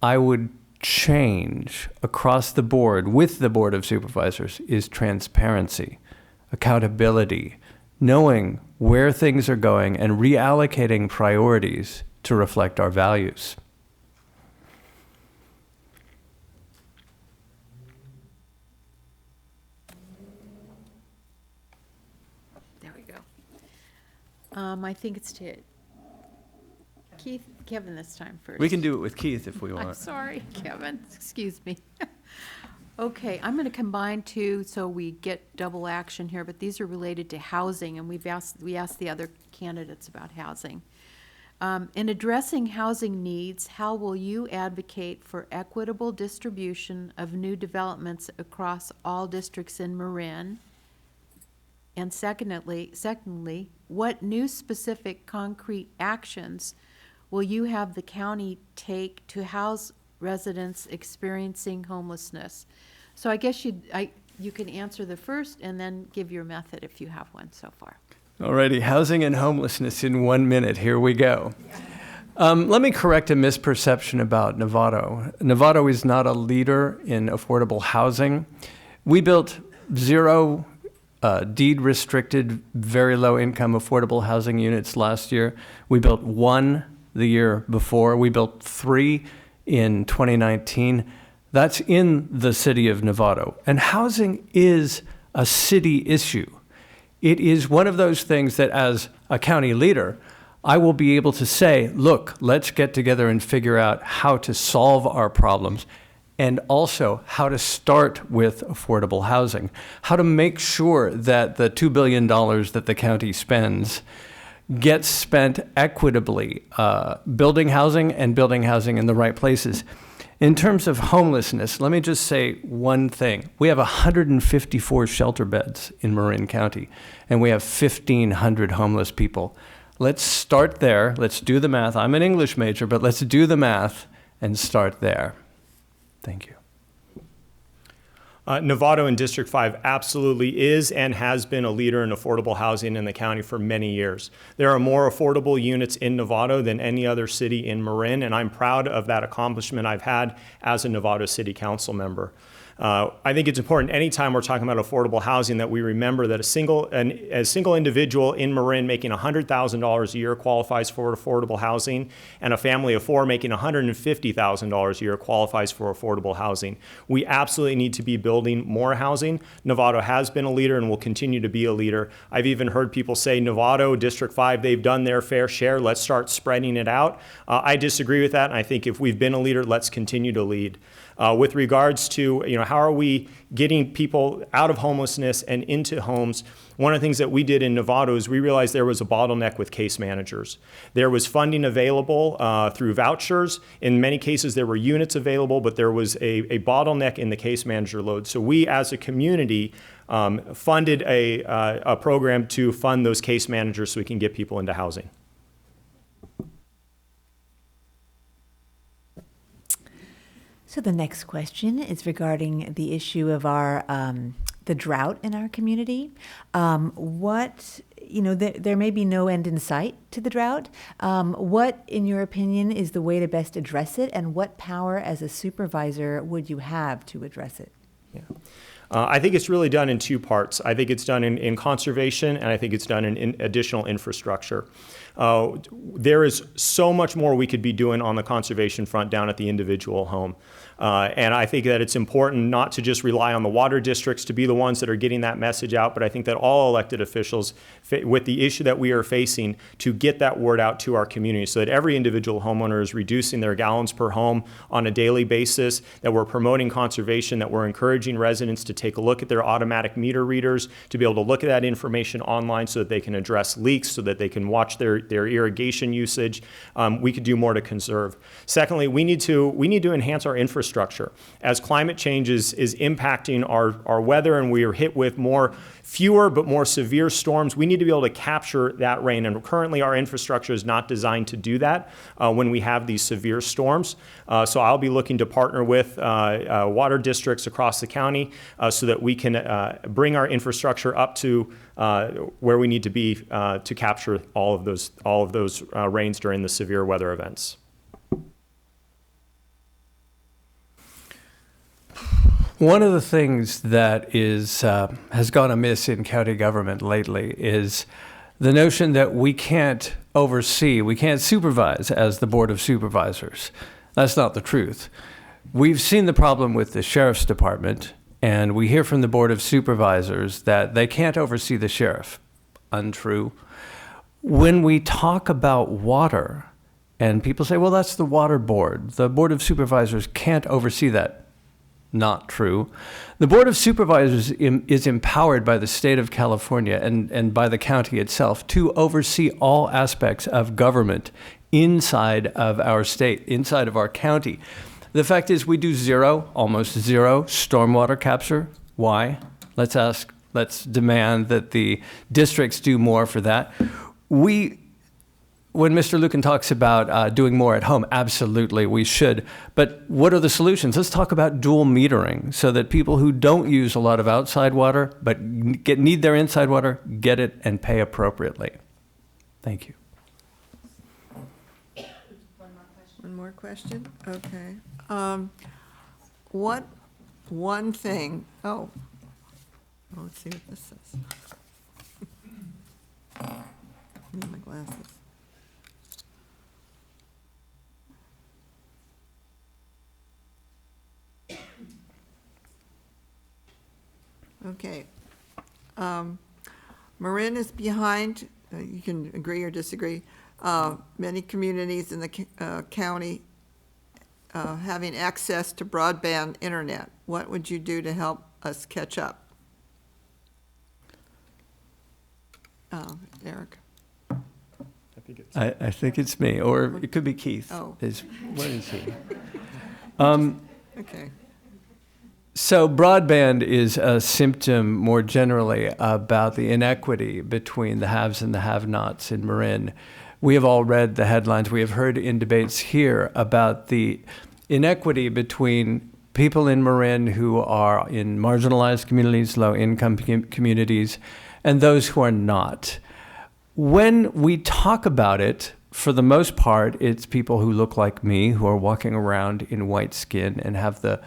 Speaker 12: I would change across the board with the Board of Supervisors is transparency, accountability, knowing where things are going and reallocating priorities to reflect our values.
Speaker 6: There we go. I think it's to Kevin this time first.
Speaker 12: We can do it with Keith if we want.
Speaker 6: I'm sorry, Kevin. Excuse me. Okay, I'm going to combine 2 so we get double action here, but these are related to housing, and we asked the other candidates about housing. In addressing housing needs, how will you advocate for equitable distribution of new developments across all districts in Marin? And secondly, what new specific concrete actions will you have the county take to house residents experiencing homelessness? So I guess you can answer the first and then give your method if you have one so far.
Speaker 12: Alrighty, housing and homelessness in 1 minute. Here we go. Let me correct a misperception about Novato. Novato is not a leader in affordable housing. We built 0 deed-restricted, very low-income affordable housing units last year. We built 1 the year before. We built 3 in 2019. That's in the city of Novato. And housing is a city issue. It is one of those things that as a county leader, I will be able to say, look, let's get together and figure out how to solve our problems. and also how to start with affordable housing, how to make sure that the $2 billion that the county spends gets spent equitably, building housing and building housing in the right places. In terms of homelessness, let me just say one thing. We have 154 shelter beds in Marin County, and we have 1,500 homeless people. Let's start there. Let's do the math. I'm an English major, but let's do the math and start there. Thank you.
Speaker 11: Novato in District 5 absolutely is and has been a leader in affordable housing in the county for many years. There are more affordable units in Novato than any other city in Marin, and I'm proud of that accomplishment I've had as a Novato City Council member. I think it's important anytime we're talking about affordable housing that we remember that a single individual in Marin making $100,000 a year qualifies for affordable housing, and a family of four making $150,000 a year qualifies for affordable housing. We absolutely need to be building more housing. Novato has been a leader and will continue to be a leader. I've even heard people say, Novato, District 5, they've done their fair share. Let's start spreading it out. I disagree with that, and I think if we've been a leader, let's continue to lead. With regards to, how are we getting people out of homelessness and into homes, one of the things that we did in Novato is we realized there was a bottleneck with case managers. There was funding available through vouchers. In many cases, there were units available, but there was a bottleneck in the case manager load. So we, as a community, funded a program to fund those case managers so we can get people into housing.
Speaker 8: So the next question is regarding the issue of our the drought in our community. There may be no end in sight to the drought. What, in your opinion, is the way to best address it, and what power as a supervisor would you have to address it?
Speaker 11: Yeah. I think it's really done in two parts. I think it's done in conservation, and I think it's done in additional infrastructure. There is so much more we could be doing on the conservation front down at the individual home. And I think that it's important not to just rely on the water districts to be the ones that are getting that message out, but I think that all elected officials, with the issue that we are facing, to get that word out to our community so that every individual homeowner is reducing their gallons per home on a daily basis, that we're promoting conservation, that we're encouraging residents to take a look at their automatic meter readers, to be able to look at that information online so that they can address leaks, so that they can watch their irrigation usage. We could do more to conserve. Secondly, we need to enhance our infrastructure. As climate change is impacting our weather and we are hit with fewer but more severe storms, we need to be able to capture that rain. And currently our infrastructure is not designed to do that when we have these severe storms. So I'll be looking to partner with water districts across the county so that we can bring our infrastructure up to where we need to be to capture all of those rains during the severe weather events.
Speaker 12: One of the things that has gone amiss in county government lately is the notion that we can't supervise as the Board of Supervisors. That's not the truth. We've seen the problem with the Sheriff's Department, and we hear from the Board of Supervisors that they can't oversee the sheriff. Untrue. When we talk about water, and people say, well, that's the Water Board. The Board of Supervisors can't oversee that. Not true. The Board of Supervisors is empowered by the state of California and by the county itself to oversee all aspects of government inside of our state, inside of our county. The fact is we do almost zero stormwater capture. Why? Let's demand that the districts do more for that. When Mr. Luken talks about doing more at home, absolutely, we should. But what are the solutions? Let's talk about dual metering so that people who don't use a lot of outside water but need their inside water get it and pay appropriately. Thank you.
Speaker 7: One more question? Okay. What one thing, let's see what this says. I need my glasses. Okay. Marin is behind, you can agree or disagree, many communities in the county having access to broadband internet. What would you do to help us catch up? Eric.
Speaker 12: I think it's me, or it could be Keith.
Speaker 7: Oh.
Speaker 12: What is he?
Speaker 7: Okay.
Speaker 12: So broadband is a symptom more generally about the inequity between the haves and the have-nots in Marin. We have all read the headlines. We have heard in debates here about the inequity between people in Marin who are in marginalized communities, low-income communities, and those who are not. When we talk about it, for the most part, it's people who look like me, who are walking around in white skin and have the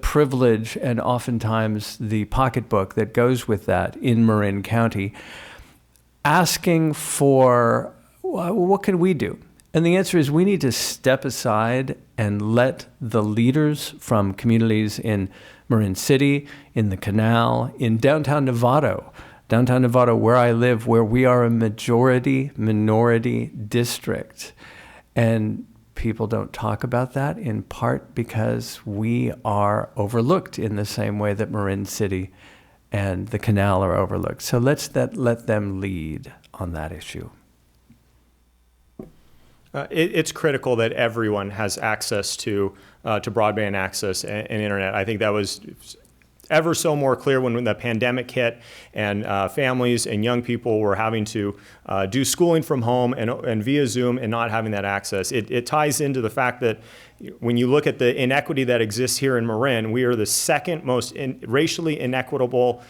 Speaker 12: privilege and oftentimes the pocketbook that goes with that in Marin County, asking for, what can we do? And the answer is we need to step aside and let the leaders from communities in Marin City, in the Canal, in downtown Novato, where I live, where we are a majority-minority district. And people don't talk about that, in part because we are overlooked in the same way that Marin City and the Canal are overlooked. So let's let them lead on that issue.
Speaker 11: It's critical that everyone has access to broadband access and internet. I think that was ever so more clear when the pandemic hit and families and young people were having to do schooling from home and via Zoom and not having that access. It ties into the fact that when you look at the inequity that exists here in Marin, we are the second most racially inequitable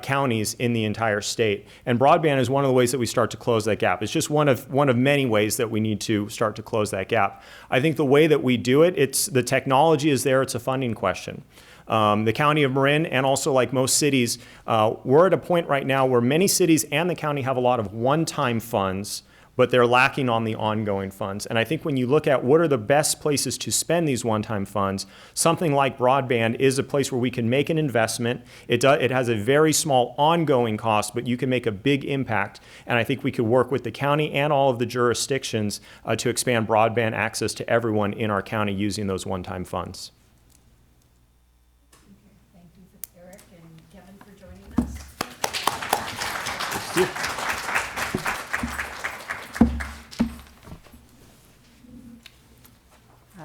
Speaker 11: counties in the entire state. And broadband is one of the ways that we start to close that gap. It's just one of many ways that we need to start to close that gap. I think the way that we do it, the technology is there, it's a funding question. The county of Marin, and also like most cities, we're at a point right now where many cities and the county have a lot of one-time funds, but they're lacking on the ongoing funds. And I think when you look at what are the best places to spend these one-time funds, something like broadband is a place where we can make an investment. It has a very small ongoing cost, but you can make a big impact. And I think we could work with the county and all of the jurisdictions to expand broadband access to everyone in our county using those one-time funds.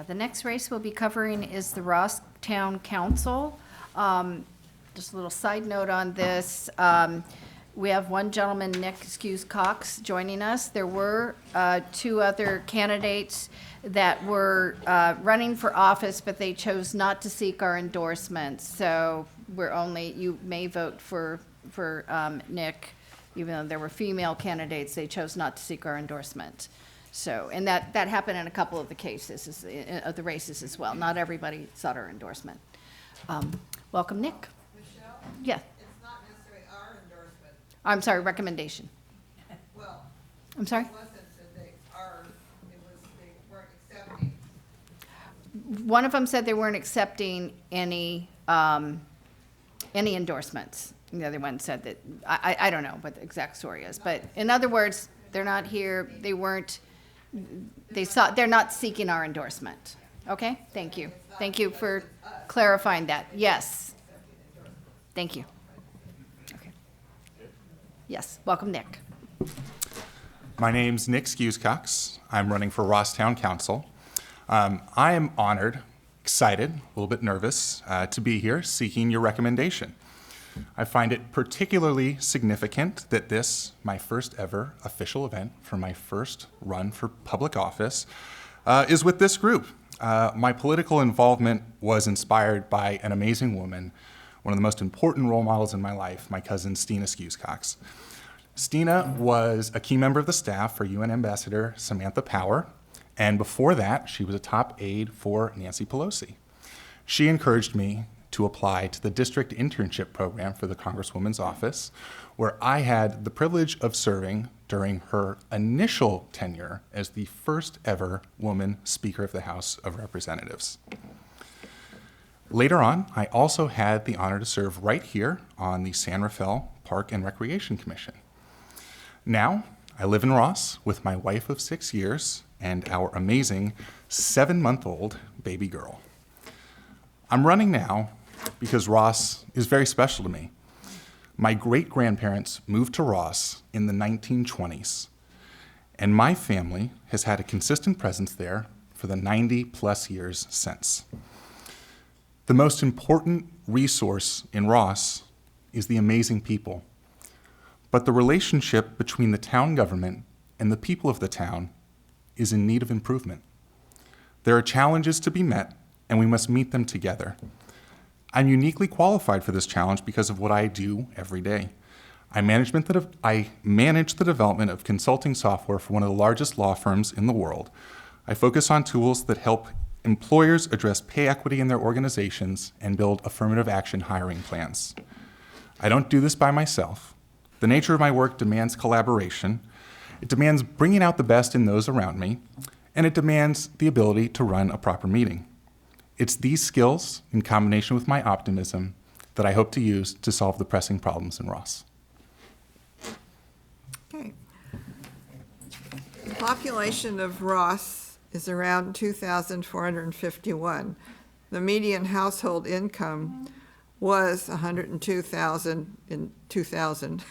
Speaker 2: The next race we'll be covering is the Ross Town Council. Just a little side note on this. We have one gentleman, Nick Cox, joining us. There were two other candidates that were running for office, but they chose not to seek our endorsement. So you may vote for Nick, even though there were female candidates, they chose not to seek our endorsement. So, and that happened in a couple of the cases, of the races as well. Not everybody sought our endorsement. Welcome, Nick.
Speaker 7: Michelle?
Speaker 2: Yeah.
Speaker 7: It's not necessarily our endorsement.
Speaker 2: I'm sorry, recommendation.
Speaker 7: Well,
Speaker 2: I'm sorry?
Speaker 7: it wasn't that they weren't accepting.
Speaker 2: One of them said they weren't accepting any endorsements. And the other one said that, I don't know what the exact story is, but in other words, they're not here, they're not seeking our endorsement. Okay, thank you. Thank you for clarifying that. Yes. Thank you. Okay. Yes, welcome, Nick.
Speaker 13: My name's Nick Cox. I'm running for Ross Town Council. I am honored, excited, a little bit nervous to be here seeking your recommendation. I find it particularly significant that this, my first ever official event for my first run for public office, is with this group. My political involvement was inspired by an amazing woman, one of the most important role models in my life, my cousin Stina Cox. Stina was a key member of the staff for UN Ambassador Samantha Power, and before that, she was a top aide for Nancy Pelosi. She encouraged me to apply to the district internship program for the Congresswoman's office, where I had the privilege of serving during her initial tenure as the first ever woman Speaker of the House of Representatives. Later on, I also had the honor to serve right here on the San Rafael Park and Recreation Commission. Now, I live in Ross with my wife of 6 years and our amazing 7-month-old baby girl. I'm running now because Ross is very special to me. My great-grandparents moved to Ross in the 1920s, and my family has had a consistent presence there for the 90-plus years since. The most important resource in Ross is the amazing people. But the relationship between the town government and the people of the town is in need of improvement. There are challenges to be met, and we must meet them together. I'm uniquely qualified for this challenge because of what I do every day. I manage the development of consulting software for one of the largest law firms in the world. I focus on tools that help employers address pay equity in their organizations and build affirmative action hiring plans. I don't do this by myself. The nature of my work demands collaboration. It demands bringing out the best in those around me, and it demands the ability to run a proper meeting. It's these skills, in combination with my optimism, that I hope to use to solve the pressing problems in Ross.
Speaker 7: Okay. The population of Ross is around 2,451. The median household income was $102,000 in 2000.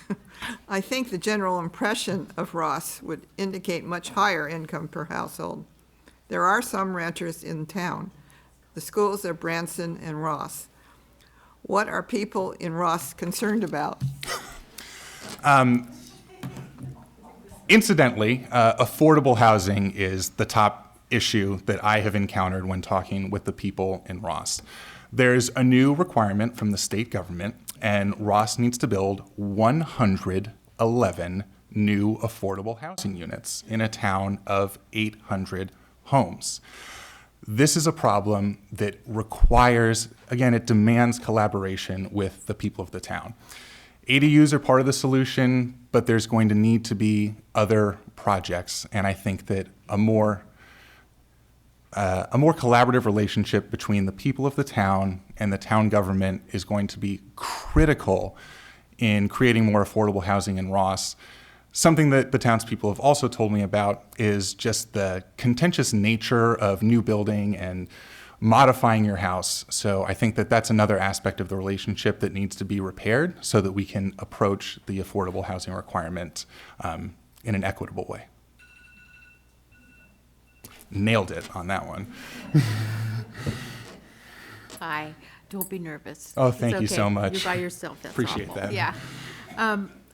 Speaker 7: I think the general impression of Ross would indicate much higher income per household. There are some renters in town. The schools are Branson and Ross. What are people in Ross concerned about?
Speaker 13: Incidentally, affordable housing is the top issue that I have encountered when talking with the people in Ross. There's a new requirement from the state government, and Ross needs to build 111 new affordable housing units in a town of 800 homes. This is a problem that requires, again, it demands collaboration with the people of the town. ADUs are part of the solution, but there's going to need to be other projects, and I think that a more collaborative relationship between the people of the town and the town government is going to be critical in creating more affordable housing in Ross. Something that the townspeople have also told me about is just the contentious nature of new building and modifying your house. So I think that that's another aspect of the relationship that needs to be repaired so that we can approach the affordable housing requirement in an equitable way. Nailed it on that one.
Speaker 6: Hi, don't be nervous.
Speaker 13: Oh,
Speaker 6: It's
Speaker 13: thank you
Speaker 6: okay.
Speaker 13: so much.
Speaker 6: You're by yourself, that's
Speaker 13: Appreciate
Speaker 6: awful.
Speaker 13: that.
Speaker 6: Yeah.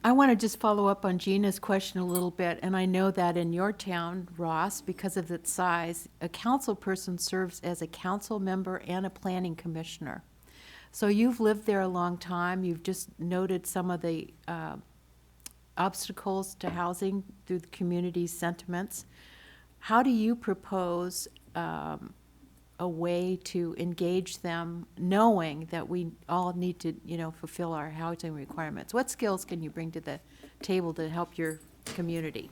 Speaker 6: I want to just follow up on Gina's question a little bit, and I know that in your town, Ross, because of its size, a council person serves as a council member and a planning commissioner. So you've lived there a long time. You've just noted some of the obstacles to housing through the community's sentiments. How do you propose a way to engage them, knowing that we all need to, fulfill our housing requirements? What skills can you bring to the table to help your community?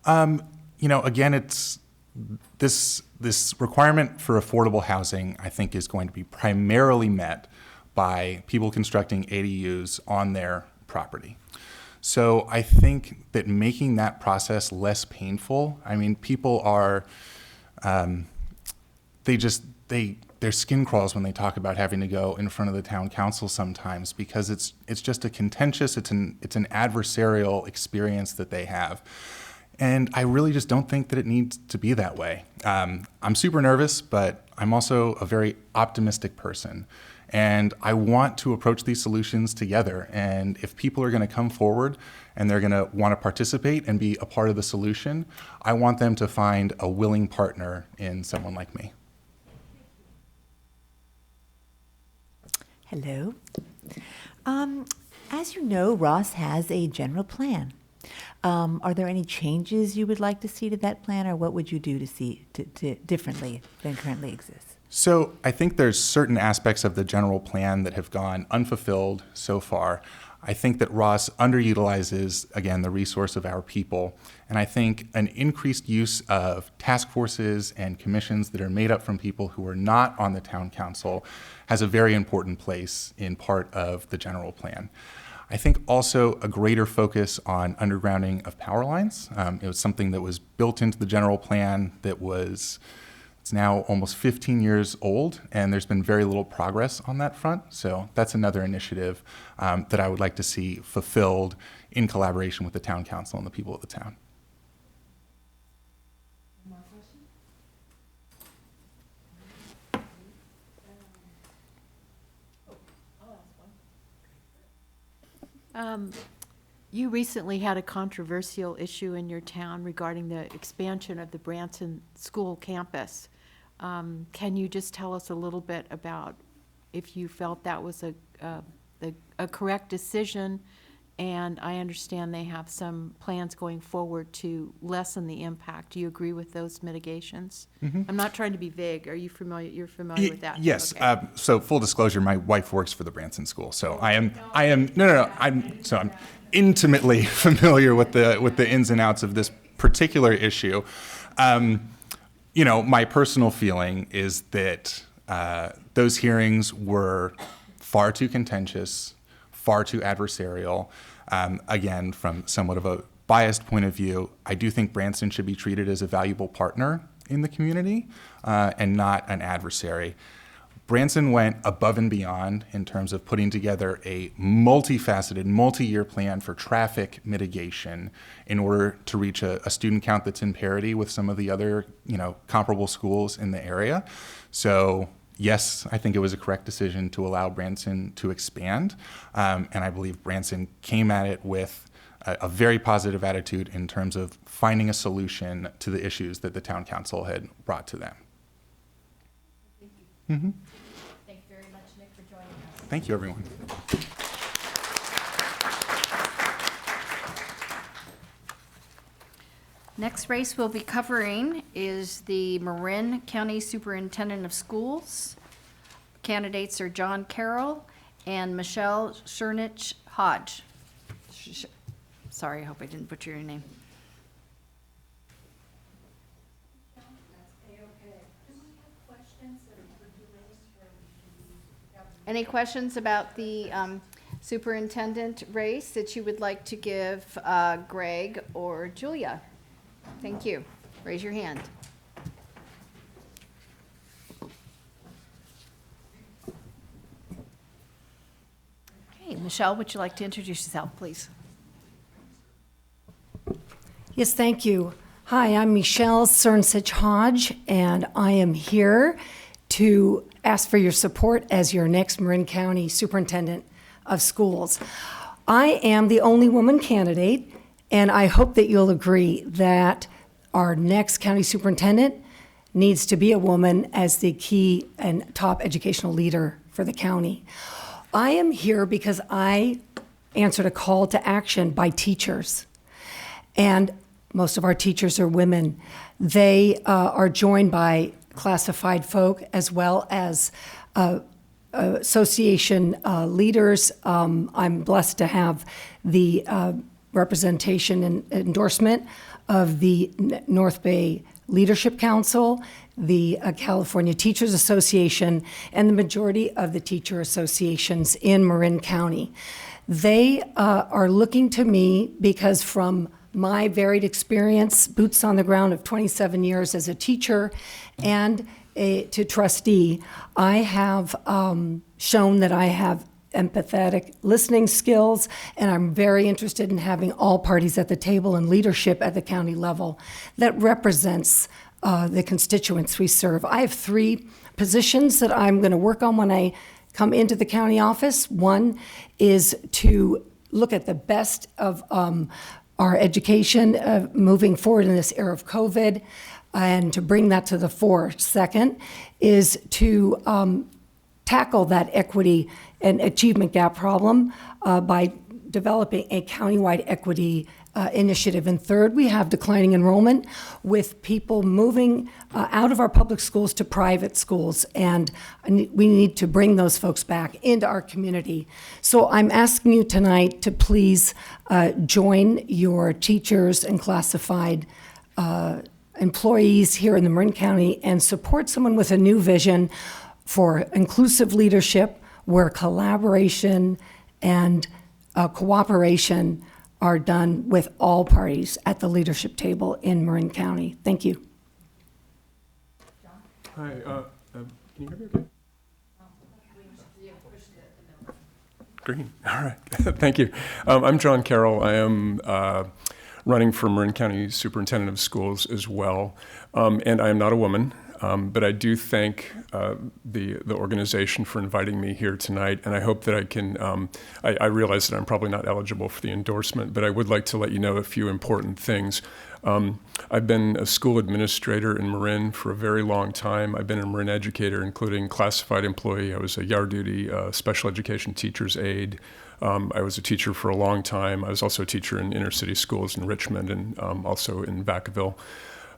Speaker 13: Again, it's this requirement for affordable housing, I think, is going to be primarily met by people constructing ADUs on their property. So I think that making that process less painful, people are, their skin crawls when they talk about having to go in front of the town council sometimes, because it's just a contentious, it's an adversarial experience that they have. And I really just don't think that it needs to be that way. I'm super nervous, but I'm also a very optimistic person. And I want to approach these solutions together. And if people are going to come forward and they're going to want to participate and be a part of the solution, I want them to find a willing partner in someone like me.
Speaker 8: Hello. As you know, Ross has a general plan. Are there any changes you would like to see to that plan, or what would you do to see differently than currently exists?
Speaker 13: So I think there's certain aspects of the general plan that have gone unfulfilled so far. I think that Ross underutilizes, again, the resource of our people. And I think an increased use of task forces and commissions that are made up from people who are not on the town council has a very important place in part of the general plan. I think also a greater focus on undergrounding of power lines. It was something that was built into the general plan it's now almost 15 years old, and there's been very little progress on that front. So that's another initiative that I would like to see fulfilled in collaboration with the town council and the people of the town.
Speaker 6: You recently had a controversial issue in your town regarding the expansion of the Branson School campus. Can you just tell us a little bit about if you felt that was a correct decision? And I understand they have some plans going forward to lessen the impact. Do you agree with those mitigations?
Speaker 13: Mm-hmm.
Speaker 6: I'm not trying to be vague. Are you familiar? You're familiar with that?
Speaker 13: Yes.
Speaker 6: Okay.
Speaker 13: So full disclosure, my wife works for the Branson School, so I'm intimately familiar with the ins and outs of this particular issue. My personal feeling is that those hearings were far too contentious, far too adversarial. Again, from somewhat of a biased point of view, I do think Branson should be treated as a valuable partner in the community and not an adversary. Branson went above and beyond in terms of putting together a multifaceted, multi-year plan for traffic mitigation in order to reach a student count that's in parity with some of the other, comparable schools in the area. So yes, I think it was a correct decision to allow Branson to expand, and I believe Branson came at it with a very positive attitude in terms of finding a solution to the issues that the town council had brought to them.
Speaker 2: Thank you.
Speaker 13: Mm-hmm.
Speaker 2: Thank you very much, Nick, for joining us.
Speaker 13: Thank you, everyone.
Speaker 2: Next race we'll be covering is the Marin County Superintendent of Schools. Candidates are John Carroll and Michelle Cernich Hodge. Sorry, I hope I didn't butcher your name. Any questions about the superintendent race that you would like to give Greg or Julia? Thank you. Raise your hand. Okay, Michelle, would you like to introduce yourself, please?
Speaker 14: Yes, thank you. Hi, I'm Michelle Cernich Hodge, and I am here to ask for your support as your next Marin County Superintendent of Schools. I am the only woman candidate, and I hope that you'll agree that our next county superintendent needs to be a woman as the key and top educational leader for the county. I am here because I answered a call to action by teachers, and most of our teachers are women. They are joined by classified folk as well as association leaders. I'm blessed to have the representation and endorsement of the North Bay Leadership Council, the California Teachers Association, and the majority of the teacher associations in Marin County. They are looking to me because from my varied experience, boots on the ground of 27 years as a teacher and to trustee, I have shown that I have empathetic listening skills, and I'm very interested in having all parties at the table and leadership at the county level that represents the constituents we serve. I have 3 positions that I'm going to work on when I come into the county office. One is to look at the best of our education moving forward in this era of COVID and to bring that to the fore. Second is to tackle that equity and achievement gap problem by developing a countywide equity initiative. And third, we have declining enrollment with people moving out of our public schools to private schools, and we need to bring those folks back into our community. So I'm asking you tonight to please join your teachers and classified employees here in the Marin County and support someone with a new vision for inclusive leadership where collaboration and cooperation are done with all parties at the leadership table in Marin County. Thank you.
Speaker 15: Hi, can you hear me okay? Green, all right, thank you. I'm John Carroll. I am running for Marin County Superintendent of Schools as well. And I am not a woman, but I do thank the organization for inviting me here tonight. And I hope that I can, I realize that I'm probably not eligible for the endorsement, but I would like to let you know a few important things. I've been a school administrator in Marin for a very long time. I've been a Marin educator, including classified employee. I was a yard duty special education teacher's aide. I was a teacher for a long time. I was also a teacher in inner city schools in Richmond and also in Vacaville.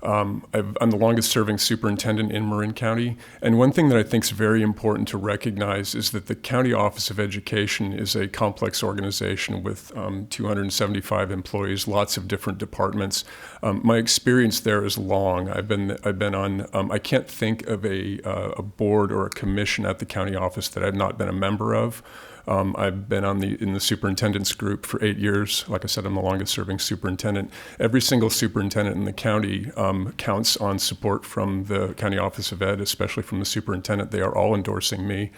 Speaker 15: I'm the longest serving superintendent in Marin County. And one thing that I think is very important to recognize is that the County Office of Education is a complex organization with 275 employees, lots of different departments. My experience there is long. I've been on, I can't think of a board or a commission at the county office that I've not been a member of. I've been in the superintendent's group for 8 years. Like I said, I'm the longest serving superintendent. Every single superintendent in the county counts on support from the County Office of Ed, especially from the superintendent. They are all endorsing me.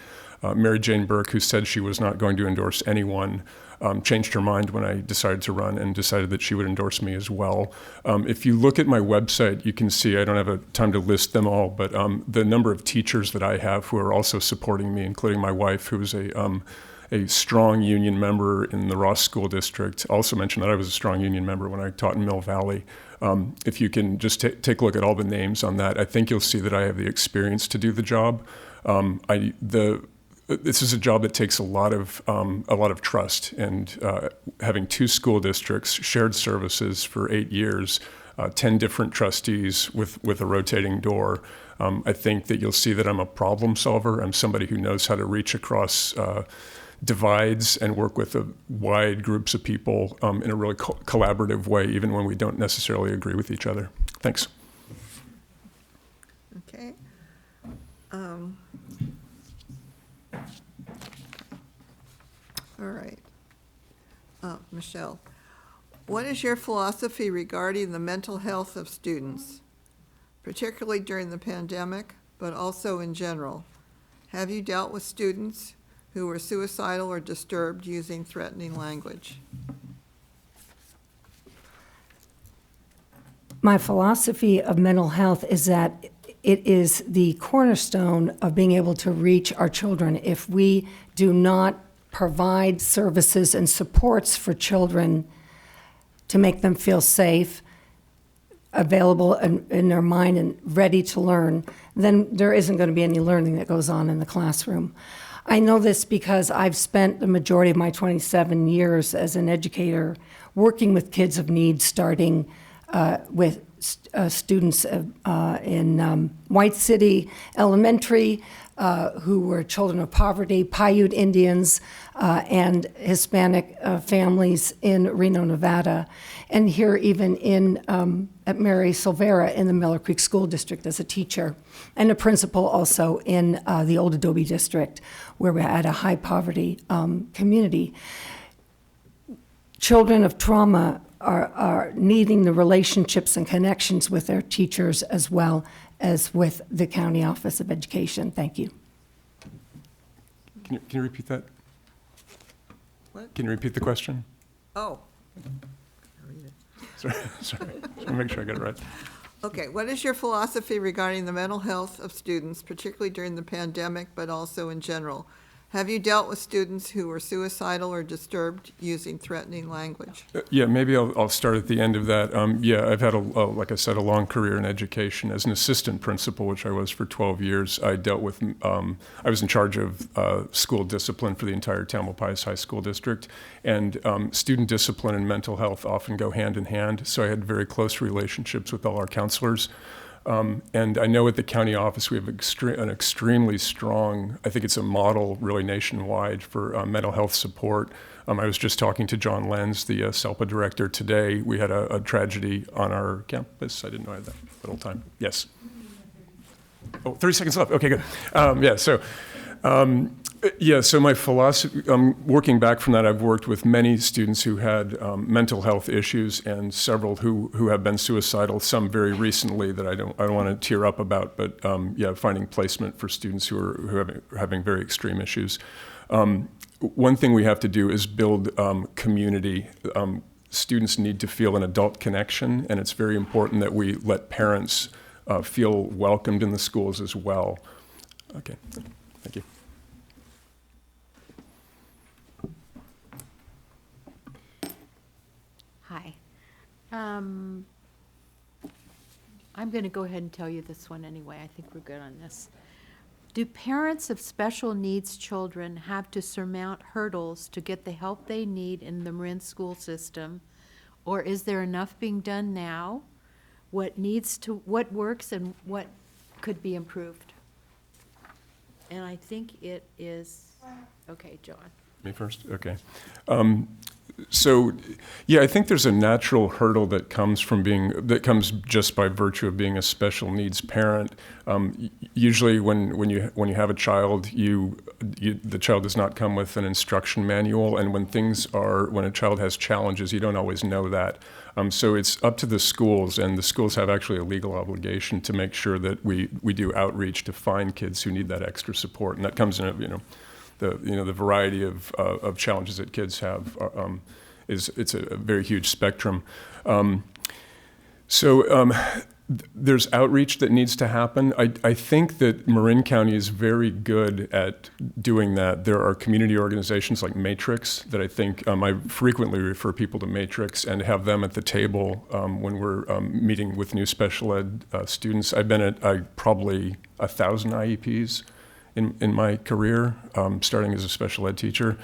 Speaker 15: Mary Jane Burke, who said she was not going to endorse anyone, changed her mind when I decided to run and decided that she would endorse me as well. If you look at my website, you can see, I don't have time to list them all, but the number of teachers that I have who are also supporting me, including my wife, who is a strong union member in the Ross School District. Also mentioned that I was a strong union member when I taught in Mill Valley. If you can just take a look at all the names on that, I think you'll see that I have the experience to do the job. This is a job that takes a lot of trust, and having 2 school districts, shared services for 8 years, 10 different trustees with a rotating door. I think that you'll see that I'm a problem solver. I'm somebody who knows how to reach across divides and work with wide groups of people in a really collaborative way, even when we don't necessarily agree with each other. Thanks.
Speaker 7: Okay. All right. Michelle, what is your philosophy regarding the mental health of students, particularly during the pandemic, but also in general? Have you dealt with students who were suicidal or disturbed using threatening language?
Speaker 14: My philosophy of mental health is that it is the cornerstone of being able to reach our children. If we do not provide services and supports for children to make them feel safe, available in their mind and ready to learn, then there isn't going to be any learning that goes on in the classroom. I know this because I've spent the majority of my 27 years as an educator working with kids of need, starting with students in White City Elementary who were children of poverty, Paiute Indians, and Hispanic families in Reno, Nevada, and here even at Mary Silvera in the Miller Creek School District as a teacher, and a principal also in the Old Adobe District, where we had a high poverty community. Children of trauma are needing the relationships and connections with their teachers as well as with the County Office of Education. Thank you.
Speaker 15: Can you repeat that?
Speaker 7: What?
Speaker 15: Can you repeat the question?
Speaker 7: Oh.
Speaker 15: Sorry. Just want to make sure I got it right.
Speaker 7: Okay, what is your philosophy regarding the mental health of students, particularly during the pandemic, but also in general? Have you dealt with students who were suicidal or disturbed using threatening language?
Speaker 15: Yeah, maybe I'll start at the end of that. Yeah, I've had, like I said, a long career in education. As an assistant principal, which I was for 12 years, I dealt with, I was in charge of school discipline for the entire Tamalpais High School District. And student discipline and mental health often go hand in hand. So I had very close relationships with all our counselors. And I know at the county office we have an extremely strong, I think it's a model really nationwide for mental health support. I was just talking to John Lenz, the SELPA director today. We had a tragedy on our campus. I didn't know I had that little time. Yes. Oh, 30 seconds left. Okay, good. Yeah, so Yeah, so my philosophy, working back from that, I've worked with many students who had mental health issues and several who have been suicidal, some very recently that I don't want to tear up about, but yeah, finding placement for students who are having very extreme issues. One thing we have to do is build community. Students need to feel an adult connection, and it's very important that we let parents feel welcomed in the schools as well. Okay, thank you.
Speaker 6: Hi. I'm going to go ahead and tell you this one anyway. I think we're good on this. Do parents of special needs children have to surmount hurdles to get the help they need in the Marin school system? Or is there enough being done now? What works and what could be improved? And I think it is, okay, John.
Speaker 15: Me first? Okay. So, yeah, I think there's a natural hurdle that comes just by virtue of being a special needs parent. Usually, when you have a child, the child does not come with an instruction manual, and when a child has challenges, you don't always know that. So it's up to the schools, and the schools have actually a legal obligation to make sure that we do outreach to find kids who need that extra support, and that comes in the variety of challenges that kids have it's a very huge spectrum. There's outreach that needs to happen. I think that Marin County is very good at doing that. There are community organizations like Matrix that I think I frequently refer people to Matrix and have them at the table when we're meeting with new special ed students. I've been at probably 1,000 IEPs in my career, starting as a special ed teacher.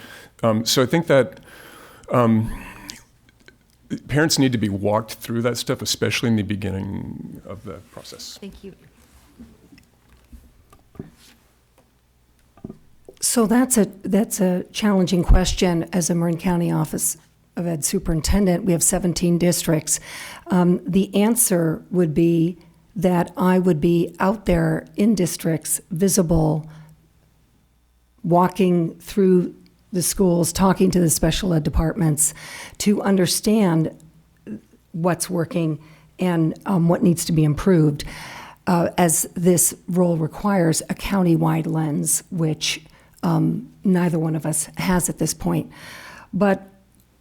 Speaker 15: So I think that parents need to be walked through that stuff, especially in the beginning of the process.
Speaker 6: Thank you.
Speaker 14: So that's a challenging question. As a Marin County Office of Ed Superintendent, we have 17 districts. The answer would be that I would be out there in districts, visible, walking through the schools, talking to the special ed departments to understand what's working and what needs to be improved, as this role requires a county-wide lens, which neither one of us has at this point. But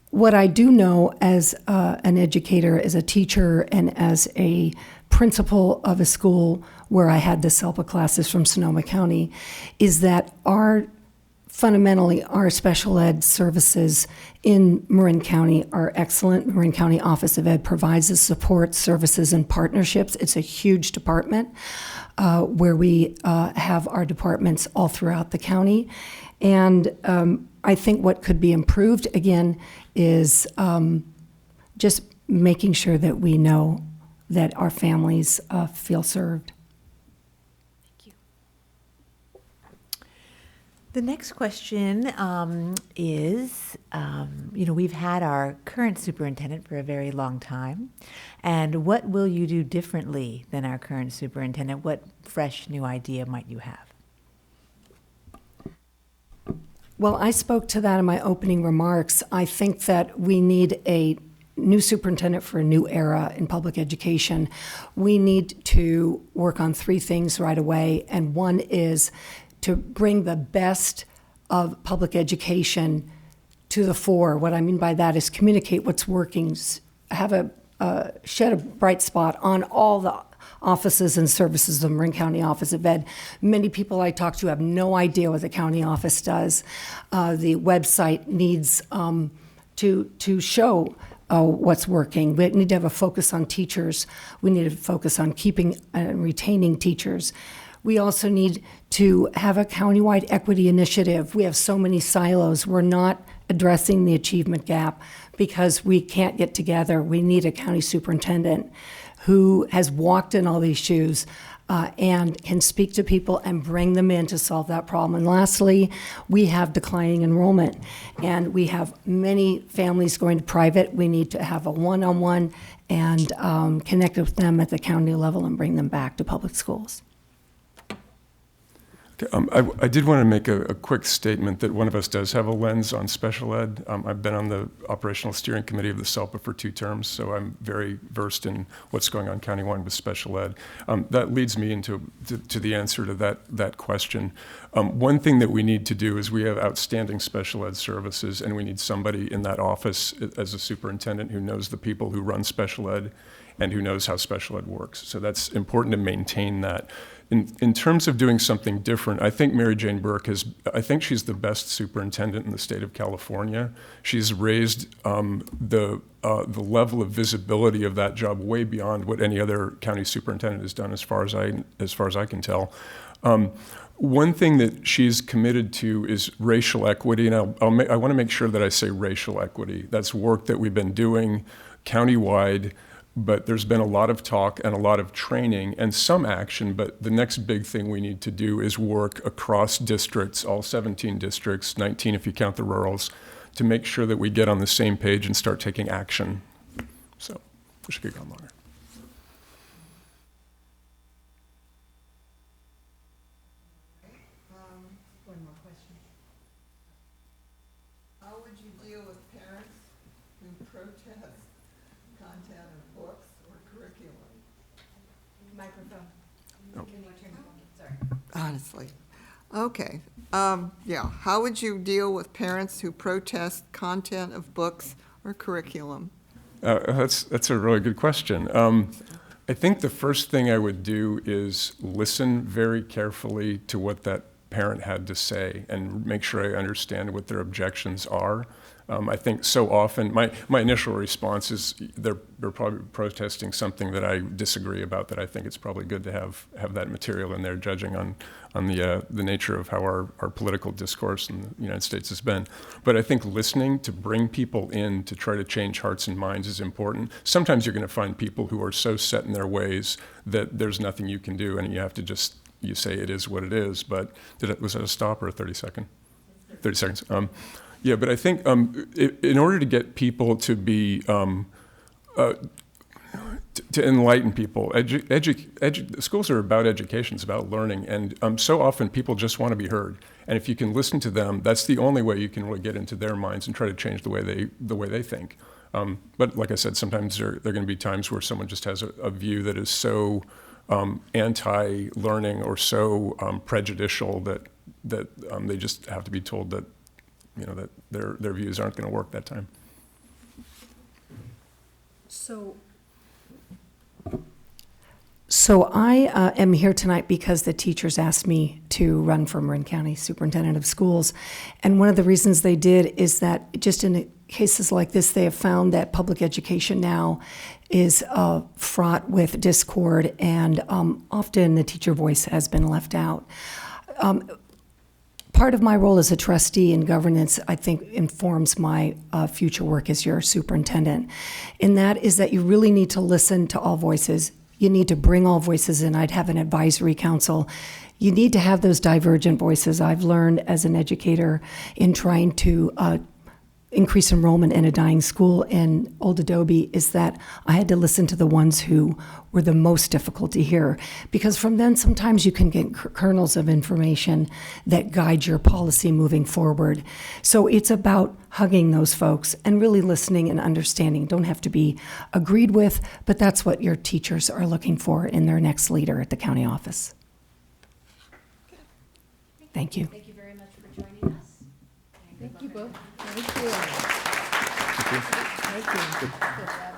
Speaker 14: what I do know as an educator, as a teacher, and as a principal of a school where I had the SELPA classes from Sonoma County, is that fundamentally our special ed services in Marin County are excellent. Marin County Office of Ed provides the support, services, and partnerships. It's a huge department where we have our departments all throughout the county. And I think what could be improved, again, is just making sure that we know that our families feel served.
Speaker 8: The next question is, we've had our current superintendent for a very long time, and what will you do differently than our current superintendent? What fresh new idea might you have?
Speaker 14: Well, I spoke to that in my opening remarks. I think that we need a new superintendent for a new era in public education. We need to work on three things right away, and one is to bring the best of public education to the fore. What I mean by that is communicate what's working, have shed a bright spot on all the offices and services of the Marin County Office of Ed. Many people I talk to have no idea what the county office does. The website needs to show what's working. We need to have a focus on teachers. We need to focus on keeping and retaining teachers. We also need to have a countywide equity initiative. We have so many silos. We're not addressing the achievement gap because we can't get together. We need a county superintendent who has walked in all these shoes and can speak to people and bring them in to solve that problem. And lastly, we have declining enrollment, and we have many families going to private. We need to have a one-on-one and connect with them at the county level and bring them back to public schools.
Speaker 15: I did want to make a quick statement that one of us does have a lens on special ed. I've been on the operational steering committee of the SELPA for 2 terms, so I'm very versed in what's going on countywide with special ed. That leads me into the answer to that question. One thing that we need to do is we have outstanding special ed services, and we need somebody in that office as a superintendent who knows the people who run special ed and who knows how special ed works. So that's important to maintain that. In terms of doing something different, I think Mary Jane Burke I think she's the best superintendent in the state of California. She's raised the level of visibility of that job way beyond what any other county superintendent has done, as far as I can tell. One thing that she's committed to is racial equity, and I want to make sure that I say racial equity. That's work that we've been doing countywide, but there's been a lot of talk and a lot of training and some action, but the next big thing we need to do is work across districts, all 17 districts, 19 if you count the rurals, to make sure that we get on the same page and start taking action. So, wish I could go on longer.
Speaker 7: One more question. How would you deal with parents who protest content of books or curriculum?
Speaker 8: Microphone.
Speaker 7: Oh.
Speaker 8: Can you turn it on? Sorry.
Speaker 7: Honestly. Okay. Yeah. How would you deal with parents who protest content of books or curriculum?
Speaker 15: That's a really good question. I think the first thing I would do is listen very carefully to what that parent had to say and make sure I understand what their objections are. I think so often, my initial response is they're probably protesting something that I disagree about, that I think it's probably good to have that material in there, judging on the nature of how our political discourse in the United States has been. But I think listening to bring people in to try to change hearts and minds is important. Sometimes you're going to find people who are so set in their ways that there's nothing you can do, and you have to you say it is what it is. But was that a stop or a 30-second? 30 seconds. Yeah, but I think in order to get people to be, to enlighten people, schools are about education, it's about learning, and so often people just want to be heard. And if you can listen to them, that's the only way you can really get into their minds and try to change the way they think. But like I said, sometimes there are going to be times where someone just has a view that is so anti-learning or so prejudicial that they just have to be told that that their views aren't going to work that time.
Speaker 14: So I am here tonight because the teachers asked me to run for Marin County Superintendent of Schools. And one of the reasons they did is that just in cases like this, they have found that public education now is fraught with discord, and often the teacher voice has been left out. Part of my role as a trustee in governance, I think, informs my future work as your superintendent. And that is that you really need to listen to all voices. You need to bring all voices in. I'd have an advisory council. You need to have those divergent voices. I've learned as an educator in trying to increase enrollment in a dying school in Old Adobe is that I had to listen to the ones who were the most difficult to hear, because from then sometimes you can get kernels of information that guide your policy moving forward. So it's about hugging those folks and really listening and understanding. Don't have to be agreed with, but that's what your teachers are looking for in their next leader at the county office. Thank you.
Speaker 2: Thank you very much for joining us.
Speaker 6: Thank you both.
Speaker 2: Thank you. Thank you.